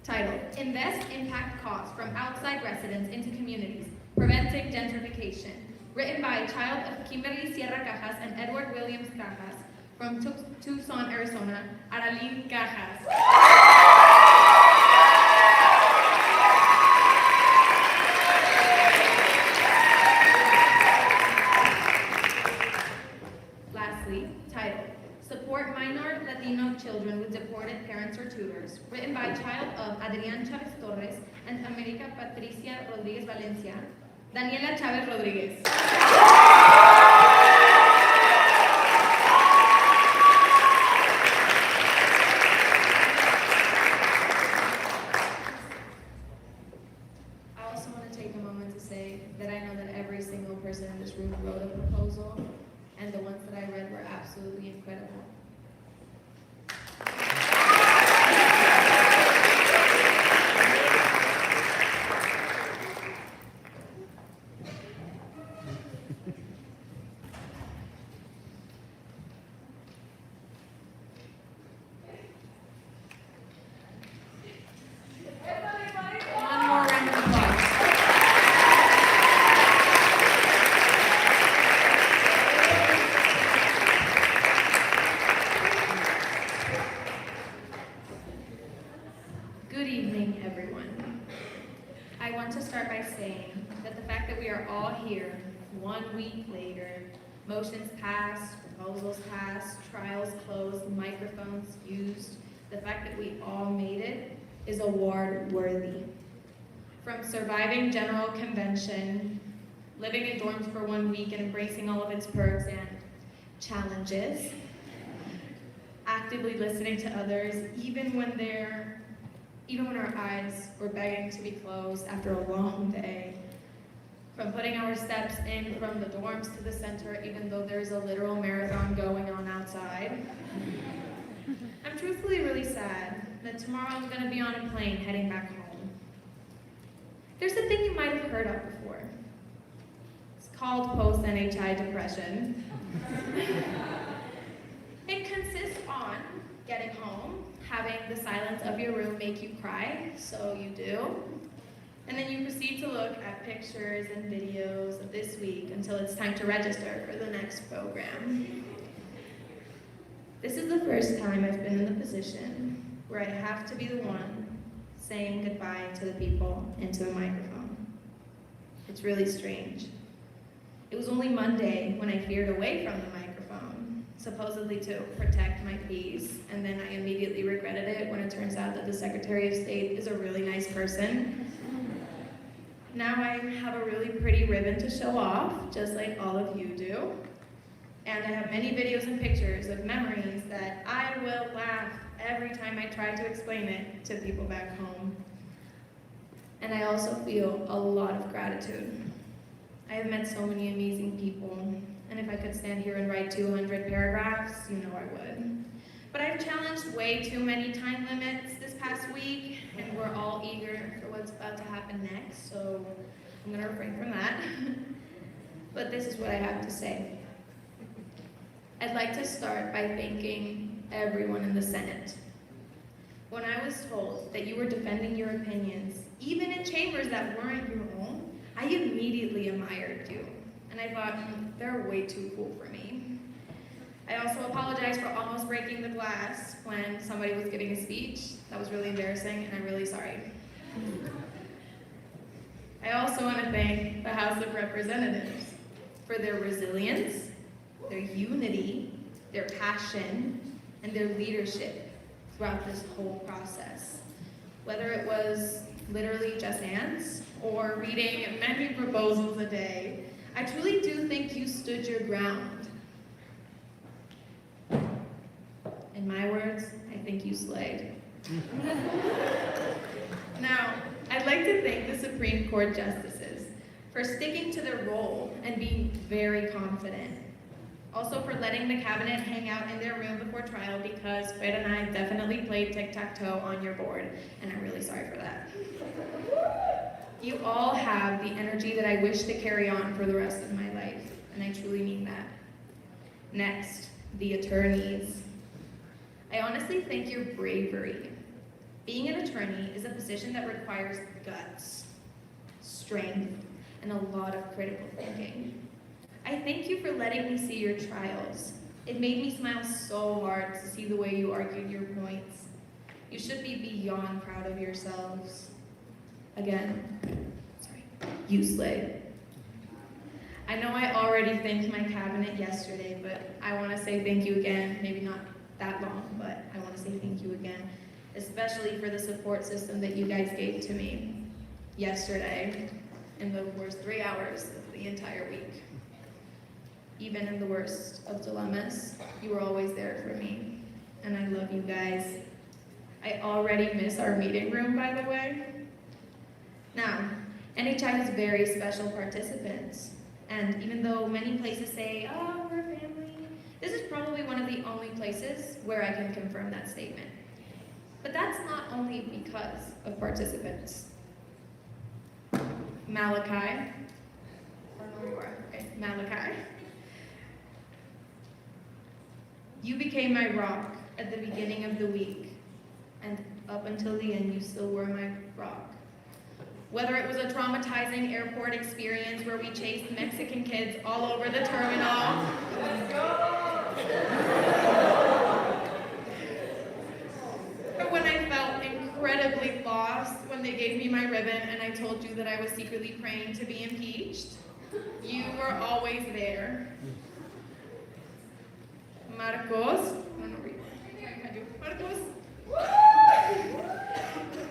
title, Invest Impact Costs from Outside Residents into Communities, Preventing Gentrification. Written by child of Kimberly Sierra Cajas and Edward Williams Cajas from Tucson, Arizona, Aralyn Cajas. Lastly, title, Support Minor Latino Children with Deported Parents or Tutors. Written by child of Adrián Chávez Torres and America Patricia Rodríguez Valencia, Daniela Chávez Rodríguez. I also want to take a moment to say that I know that every single person in this room wrote a proposal, and the ones that I read were absolutely incredible. One more round of applause. Good evening, everyone. I want to start by saying that the fact that we are all here 1 week later, motions passed, proposals passed, trials closed, microphones used, the fact that we all made it is award worthy. From surviving General Convention, living in dorms for 1 week and embracing all of its perks and challenges, actively listening to others, even when our eyes were begging to be closed after a long day, from putting our steps in from the dorms to the center, even though there's a literal marathon going on outside. I'm truthfully really sad that tomorrow I'm going to be on a plane heading back home. There's a thing you might have heard of before. It's called post-NHI depression. It consists on getting home, having the silence of your room make you cry, so you do, and then you proceed to look at pictures and videos of this week until it's time to register for the next program. This is the first time I've been in the position where I have to be the one saying goodbye to the people into a microphone. It's really strange. It was only Monday when I veered away from the microphone, supposedly to protect my peace, and then I immediately regretted it when it turns out that the Secretary of State is a really nice person. Now I have a really pretty ribbon to show off, just like all of you do. And I have many videos and pictures of memories that I will laugh every time I try to explain it to people back home. And I also feel a lot of gratitude. I have met so many amazing people, and if I could stand here and write 200 paragraphs, you know I would. But I've challenged way too many time limits this past week, and we're all eager for what's about to happen next, so I'm gonna refrain from that. But this is what I have to say. I'd like to start by thanking everyone in the Senate. When I was told that you were defending your opinions, even in chambers that weren't your own, I immediately admired you. And I thought, they're way too cool for me. I also apologize for almost breaking the glass when somebody was giving a speech. That was really embarrassing, and I'm really sorry. I also want to thank the House of Representatives for their resilience, their unity, their passion, and their leadership throughout this whole process. Whether it was literally just ants or reading many proposals a day, I truly do think you stood your ground. In my words, I think you slayed. Now, I'd like to thank the Supreme Court justices for sticking to their role and being very confident. Also for letting the cabinet hang out in their room before trial because Fred and I definitely played tic-tac-toe on your board, and I'm really sorry for that. You all have the energy that I wish to carry on for the rest of my life, and I truly mean that. Next, the attorneys. I honestly think your bravery. Being an attorney is a position that requires guts, strength, and a lot of critical thinking. I thank you for letting me see your trials. It made me smile so hard to see the way you argued your points. You should be beyond proud of yourselves. Again, sorry, you slayed. I know I already thanked my cabinet yesterday, but I want to say thank you again. Maybe not that long, but I want to say thank you again, especially for the support system that you guys gave to me yesterday in the worst 3 hours of the entire week. Even in the worst of dilemmas, you were always there for me, and I love you guys. I already miss our meeting room, by the way. Now, NHI has very special participants, and even though many places say, oh, we're a family, this is probably one of the only places where I can confirm that statement. But that's not only because of participants. Malachi, Malachi. You became my rock at the beginning of the week, and up until the end, you still were my rock. Whether it was a traumatizing airport experience where we chased Mexican kids all over the terminal, or when I felt incredibly lost when they gave me my ribbon and I told you that I was secretly praying to be impeached, you were always there. Marcos, Marcos,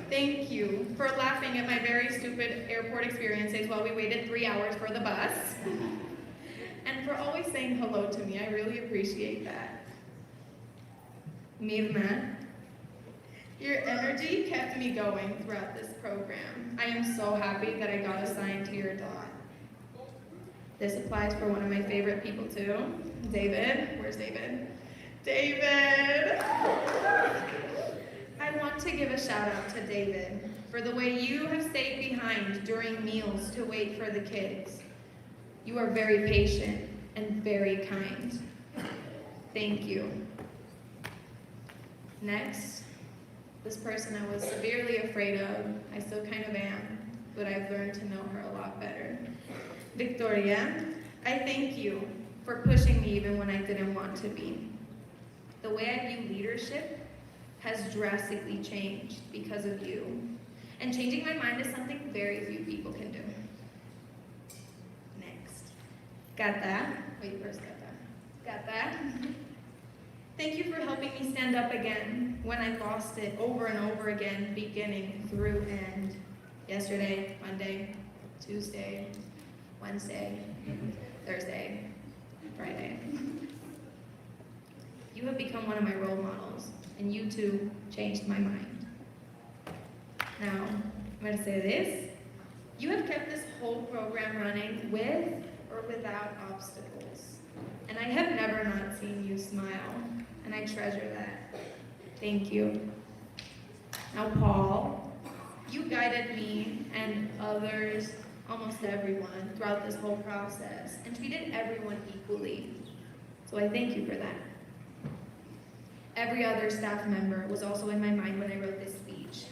thank you for laughing at my very stupid airport experiences while we waited 3 hours for the bus. And for always saying hello to me, I really appreciate that. Mirna, your energy kept me going throughout this program. I am so happy that I got assigned to your dot. This applies for one of my favorite people too, David. Where's David? David! I want to give a shout out to David for the way you have stayed behind during meals to wait for the kids. You are very patient and very kind. Thank you. Next, this person I was severely afraid of. I still kind of am, but I've learned to know her a lot better. Victoria, I thank you for pushing me even when I didn't want to be. The way I view leadership has drastically changed because of you. And changing my mind is something very few people can do. Next. Got that? Wait, where's got that? Got that? Thank you for helping me stand up again when I lost it over and over again, beginning through end. Yesterday, Monday, Tuesday, Wednesday, Thursday, Friday. You have become one of my role models, and you too changed my mind. Now, I'm going to say this. You have kept this whole program running with or without obstacles. And I have never not seen you smile, and I treasure that. Thank you. Now, Paul, you guided me and others, almost everyone, throughout this whole process, and treated everyone equally. So I thank you for that. Every other staff member was also in my mind when I wrote this speech.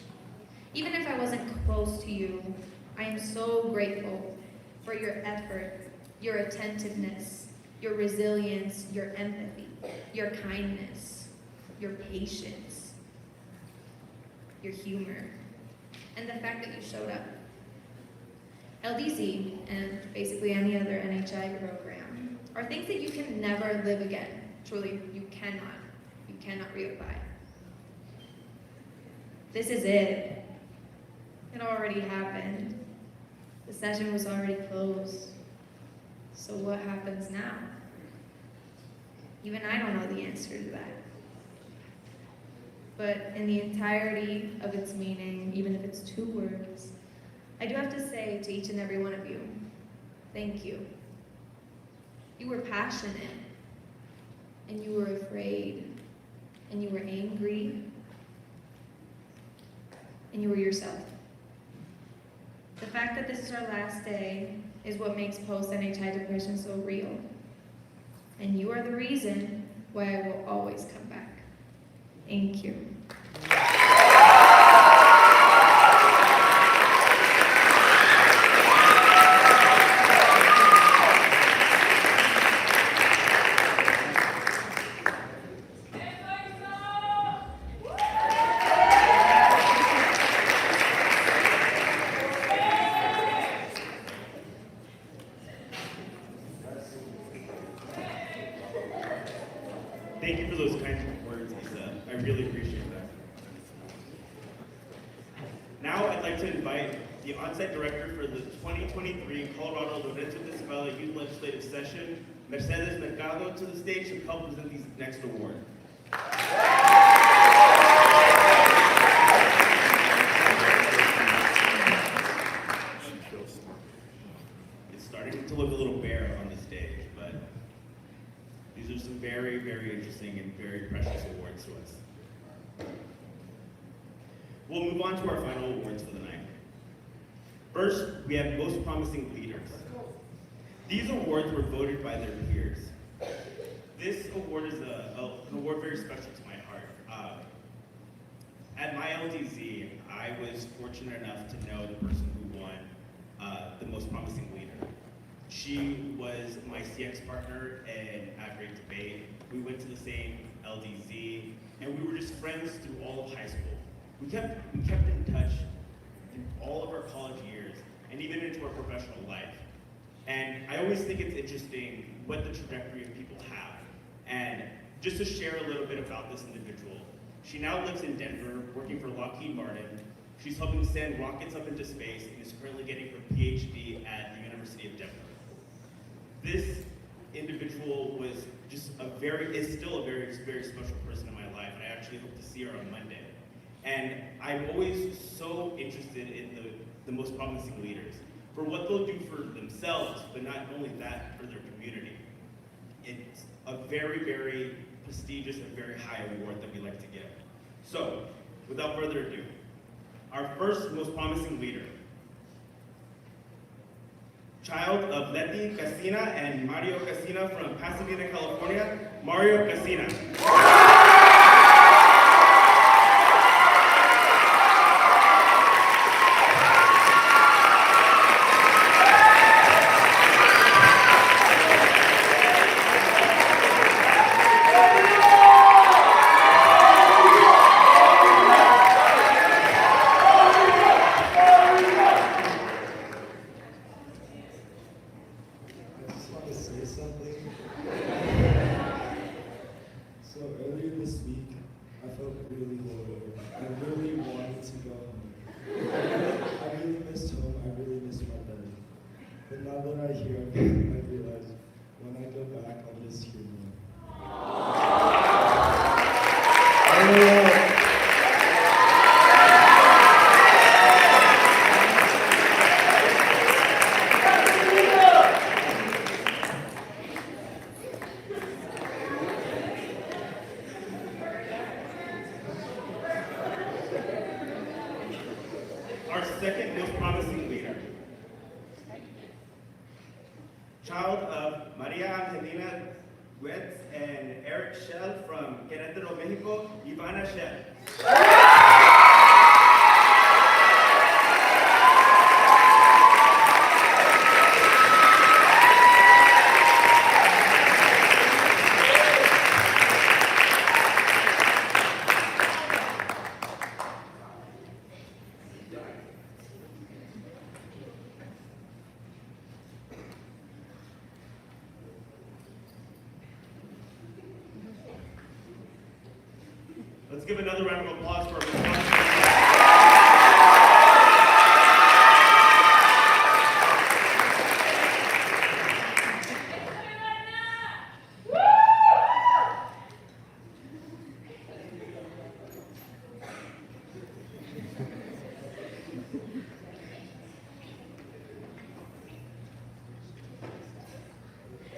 Even if I wasn't close to you, I am so grateful for your effort, your attentiveness, your resilience, your empathy, your kindness, your patience, your humor, and the fact that you showed up. LDC, and basically any other NHI program, are things that you can never live again. Truly, you cannot reapply. This is it. It already happened. The session was already closed. So what happens now? Even I don't know the answer to that. But in the entirety of its meaning, even if it's 2 words, I do have to say to each and every one of you, thank you. You were passionate, and you were afraid, and you were angry, and you were yourself. The fact that this is our last day is what makes post-NHI depression so real. And you are the reason why I will always come back. Thank you. Thank you for those kind words, Lisa. I really appreciate that. Now I'd like to invite the on-site director for the 2023 Colorado Lorenzo de Zavala Youth Legislative Session, Mercedes Mercado, to the stage to help present the next award. It's starting to look a little bare on the stage, but these are some very, very interesting and very precious awards to us. We'll move on to our final awards for the night. First, we have Most Promising Leaders. These awards were voted by their peers. This award is an award very special to my heart. At my LDZ, I was fortunate enough to know the person who won the Most Promising Leader. She was my CX partner at Great Debate. We went to the same LDZ, and we were just friends through all of high school. We kept in touch through all of our college years, and even into our professional life. And I always think it's interesting what the trajectory of people have. And just to share a little bit about this individual, she now lives in Denver, working for Lockheed Martin. She's helping send rockets up into space and is currently getting her PhD at the University of Denver. This individual was just is still a very, very special person in my life, and I actually hope to see her on Monday. And I'm always so interested in the most promising leaders, for what they'll do for themselves, but not only that, for their community. It's a very, very prestigious and very high award that we like to give. So, without further ado, our first most promising leader, child of Leti Casina and Mario Casina from Pasadena, California, Mario Casina. Our second most promising leader, child of Maria Angelina Wetz and Eric Shell from Querétaro, Mexico, Ivana Shell. Let's give another round of applause for our response.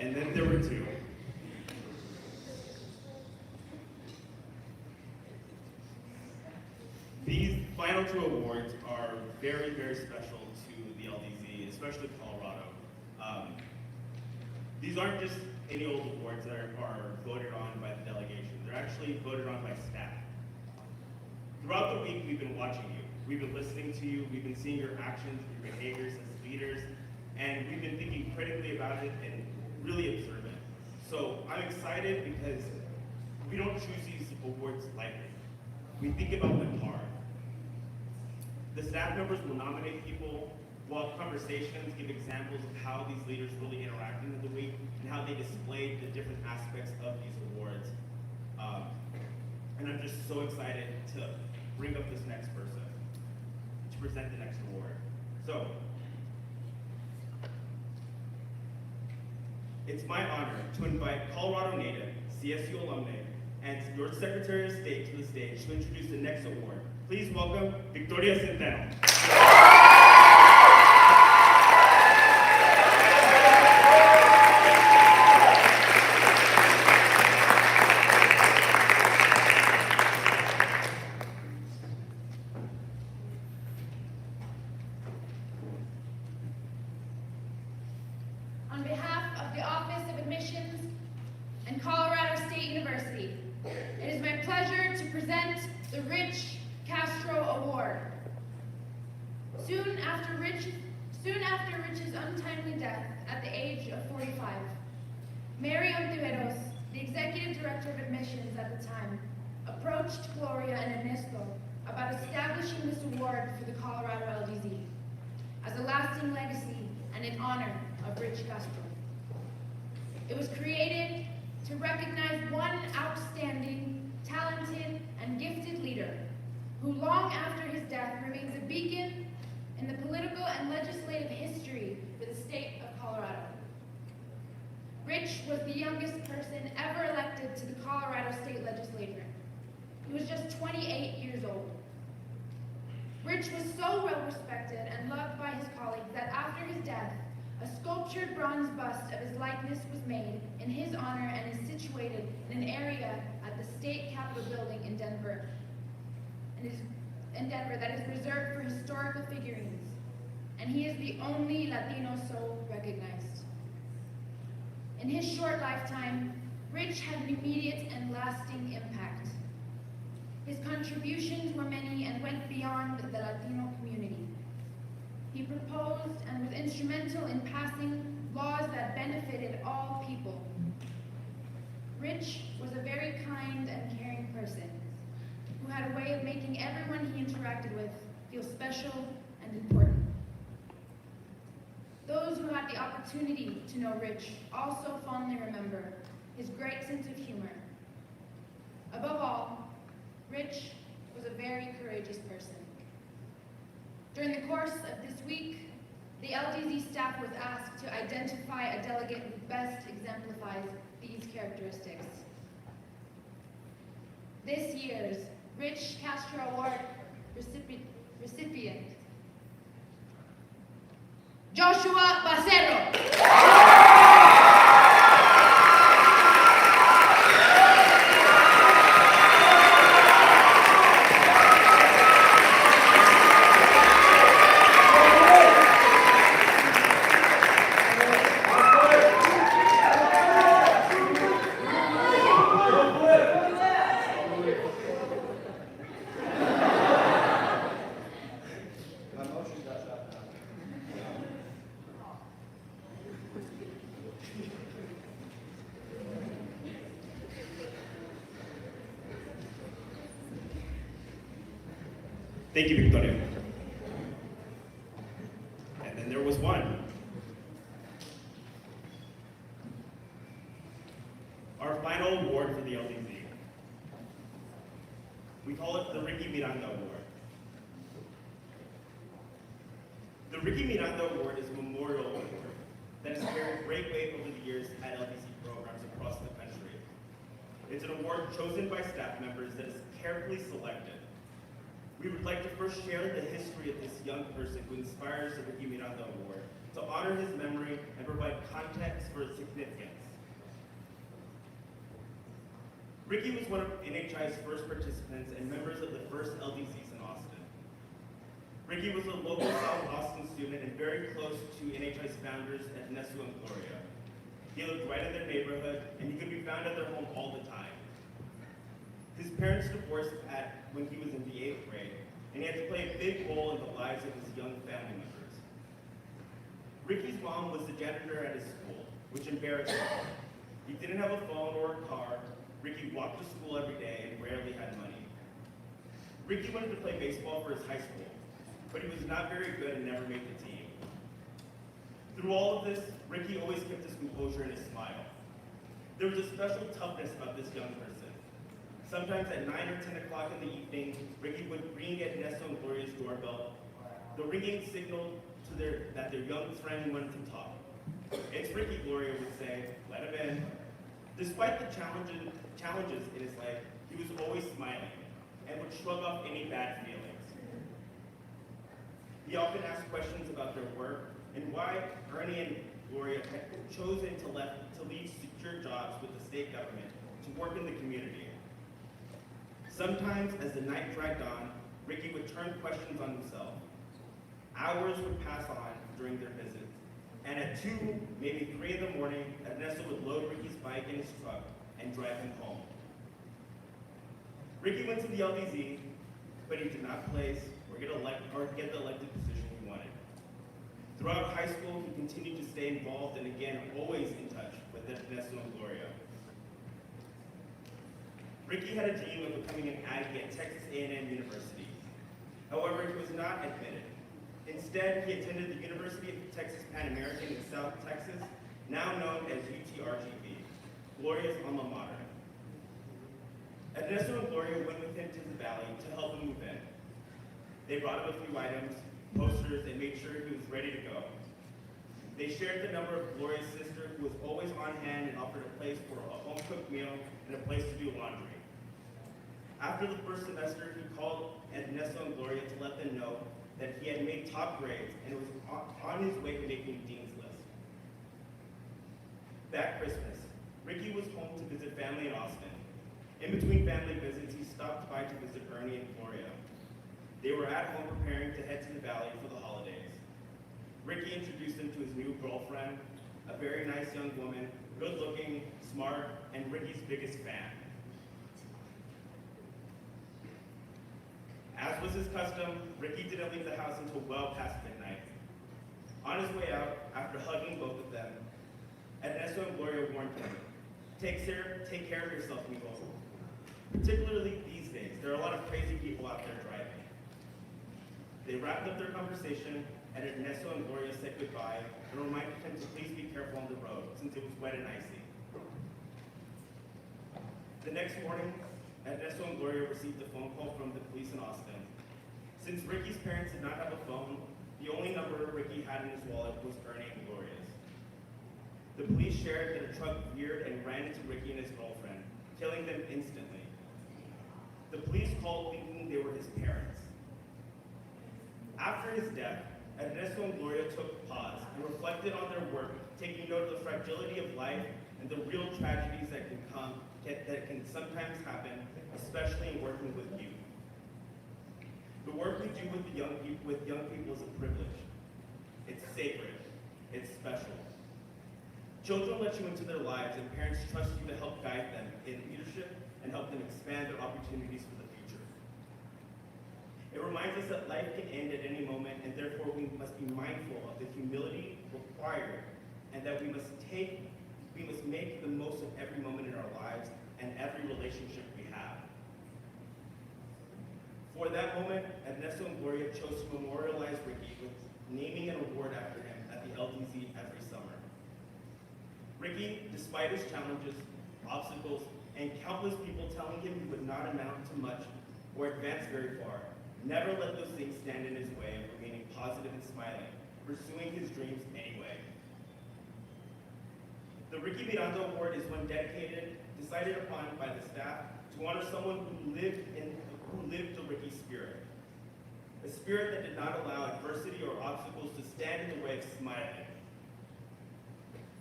And then there were two. These final two awards are very, very special to the LDZ, especially Colorado. These aren't just any old awards that are voted on by the delegation. They're actually voted on by staff. Throughout the week, we've been watching you. We've been listening to you. We've been seeing your actions, your behaviors as leaders, and we've been thinking critically about it and really observant. So I'm excited because we don't choose these awards lightly. We think about them hard. The staff members will nominate people, we'll have conversations, give examples of how these leaders really interacted in the week and how they displayed the different aspects of these awards. And I'm just so excited to bring up this next person to present the next award. So, it's my honor to invite Colorado native, CSU alumni, and your Secretary of State to the stage to introduce the next award. Please welcome Victoria Centeno. On behalf of the Office of Admissions and Colorado State University, it is my pleasure to present the Rich Castro Award. Soon after Rich's untimely death at the age of 45, Mary Ontiveros, the Executive Director of Admissions at the time, approached Gloria and Ernesto about establishing this award for the Colorado LDZ as a lasting legacy and in honor of Rich Castro. It was created to recognize one outstanding, talented, and gifted leader who long after his death remains a beacon in the political and legislative history for the state of Colorado. Rich was the youngest person ever elected to the Colorado State Legislature. He was just 28 years old. Rich was so well respected and loved by his colleagues that after his death, a sculptured bronze bust of his likeness was made in his honor and is situated in an area at the State Capitol building in Denver. That is reserved for historical figurines, and he is the only Latino so recognized. In his short lifetime, Rich had an immediate and lasting impact. His contributions were many and went beyond the Latino community. He proposed and was instrumental in passing laws that benefited all people. Rich was a very kind and caring person who had a way of making everyone he interacted with feel special and important. Those who had the opportunity to know Rich also fondly remember his great sense of humor. Above all, Rich was a very courageous person. During the course of this week, the LDZ staff was asked to identify a delegate who best exemplifies these characteristics. This year's Rich Castro Award recipient, Joshua Bacero. Thank you, Victoria. And then there was one. Our final award for the LDZ. We call it the Ricky Miranda Award. The Ricky Miranda Award is a memorial award that has carried great weight over the years at LDC programs across the country. It's an award chosen by staff members that is carefully selected. We would like to first share the history of this young person who inspires the Ricky Miranda Award to honor his memory and provide context for its significance. Ricky was one of NHI's first participants and members of the first LDCs in Austin. Ricky was a local South Austin student and very close to NHI's founders, Ernesto and Gloria. He lived right in their neighborhood, and he could be found at their home all the time. His parents divorced when he was in the 8th grade, and he had to play a big role in the lives of his young family members. Ricky's mom was the janitor at his school, which embarrassed him. He didn't have a phone or a car. Ricky walked to school every day and rarely had money. Ricky wanted to play baseball for his high school, but he was not very good and never made the team. Through all of this, Ricky always kept his composure and his smile. There was a special toughness about this young person. Sometimes at 9 or 10 o'clock in the evening, Ricky would ring at Ernesto and Gloria's doorbell. The ringing signaled that their young friend wanted to talk. "It's Ricky," Gloria would say, "Let him in." Despite the challenges in his life, he was always smiling and would shrug off any bad feelings. He often asked questions about their work and why Ernie and Gloria had chosen to leave secure jobs with the state government to work in the community. Sometimes, as the night dragged on, Ricky would turn questions on himself. Hours would pass on during their visits, and at 2, maybe 3 in the morning, Ernesto would load Ricky's bike in his truck and drive him home. Ricky went to the LDZ, but he did not place or get the elected position he wanted. Throughout high school, he continued to stay involved and again, always in touch with Ernesto and Gloria. Ricky had a dream of becoming an Aggie at Texas A&M University. However, he was not admitted. Instead, he attended the University of Texas Pan American in South Texas, now known as UTRGV, Gloria's alma mater. Ernesto and Gloria went with him to the Valley to help him move in. They brought him a few items, posters, and made sure he was ready to go. They shared the number of Gloria's sister, who was always on hand and offered a place for a home-cooked meal and a place to do laundry. After the first semester, he called Ernesto and Gloria to let them know that he had made top grades and was on his way to making Dean's List. That Christmas, Ricky was home to visit family in Austin. In between family visits, he stopped by to visit Ernie and Gloria. They were at home preparing to head to the Valley for the holidays. Ricky introduced him to his new girlfriend, a very nice young woman, good-looking, smart, and Ricky's biggest fan. As was his custom, Ricky didn't leave the house until well past midnight. On his way out, after hugging both of them, Ernesto and Gloria warned him, take care of yourself, Nico. Particularly these days, there are a lot of crazy people out there driving. They wrapped up their conversation, and Ernesto and Gloria said goodbye and reminded him to please be careful on the road, since it was wet and icy. The next morning, Ernesto and Gloria received a phone call from the police in Austin. Since Ricky's parents did not have a phone, the only number Ricky had in his wallet was Ernie and Gloria's. The police shared that a truck veered and ran into Ricky and his girlfriend, killing them instantly. The police called thinking they were his parents. After his death, Ernesto and Gloria took pause and reflected on their work, taking note of the fragility of life and the real tragedies that can sometimes happen, especially in working with youth. The work we do with young people is a privilege. It's sacred. It's special. Children let you into their lives, and parents trust you to help guide them in leadership and help them expand their opportunities for the future. It reminds us that life can end at any moment, and therefore we must be mindful of the humility required, and that we must make the most of every moment in our lives and every relationship we have. For that moment, Ernesto board chose to memorialize Ricky with naming an award after him at the LTZ every summer. Ricky, despite his challenges, obstacles, and countless people telling him he would not amount to much or advance very far, never let those things stand in his way of remaining positive and smiling, pursuing his dreams anyway. The Ricky Miranda Award is one decided upon by the staff to honor someone who lived the Ricky spirit. A spirit that did not allow adversity or obstacles to stand in the way of smiling.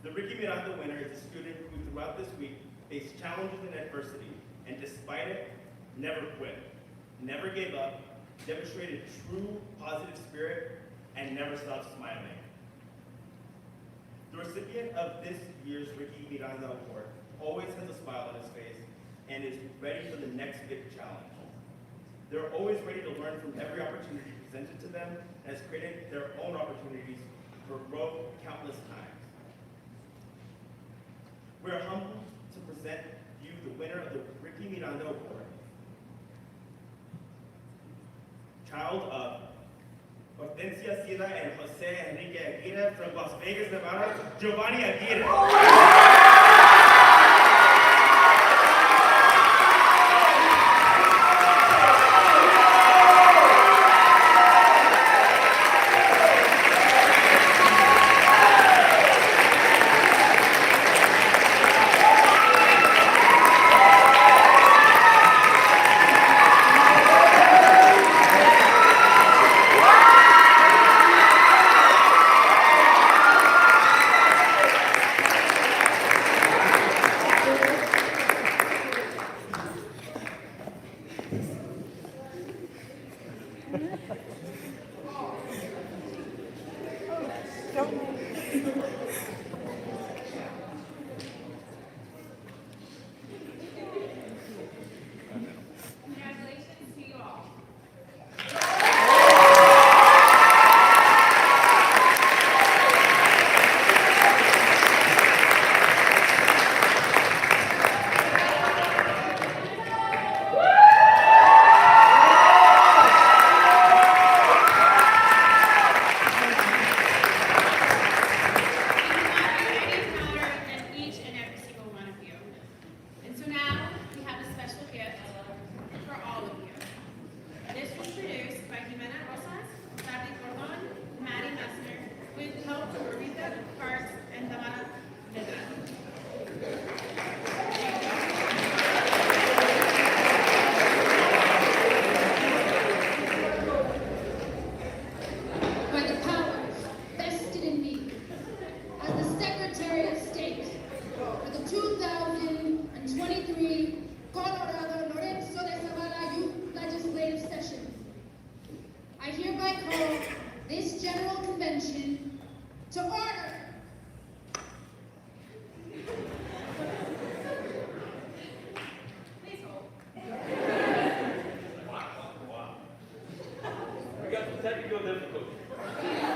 The Ricky Miranda winner is a student who throughout this week faced challenges and adversity, and despite it, never quit, never gave up, demonstrated true positive spirit, and never stopped smiling. The recipient of this year's Ricky Miranda Award always has a smile on his face and is ready for the next big challenge. They're always ready to learn from every opportunity presented to them and has created their own opportunities for growth countless times. We are humbled to present you the winner of the Ricky Miranda Award. Child of Hortensia Sila and Jose Enrique Aguirre from Las Vegas, Nevada, Giovanni Aguirre. Congratulations to you all. By the powers vested in me as the Secretary of State for the 2023 Colorado Lorenzo de Zavala Youth Legislative Session, I hereby call this General Convention to order. Please hold. Wow. We got some technical difficulties.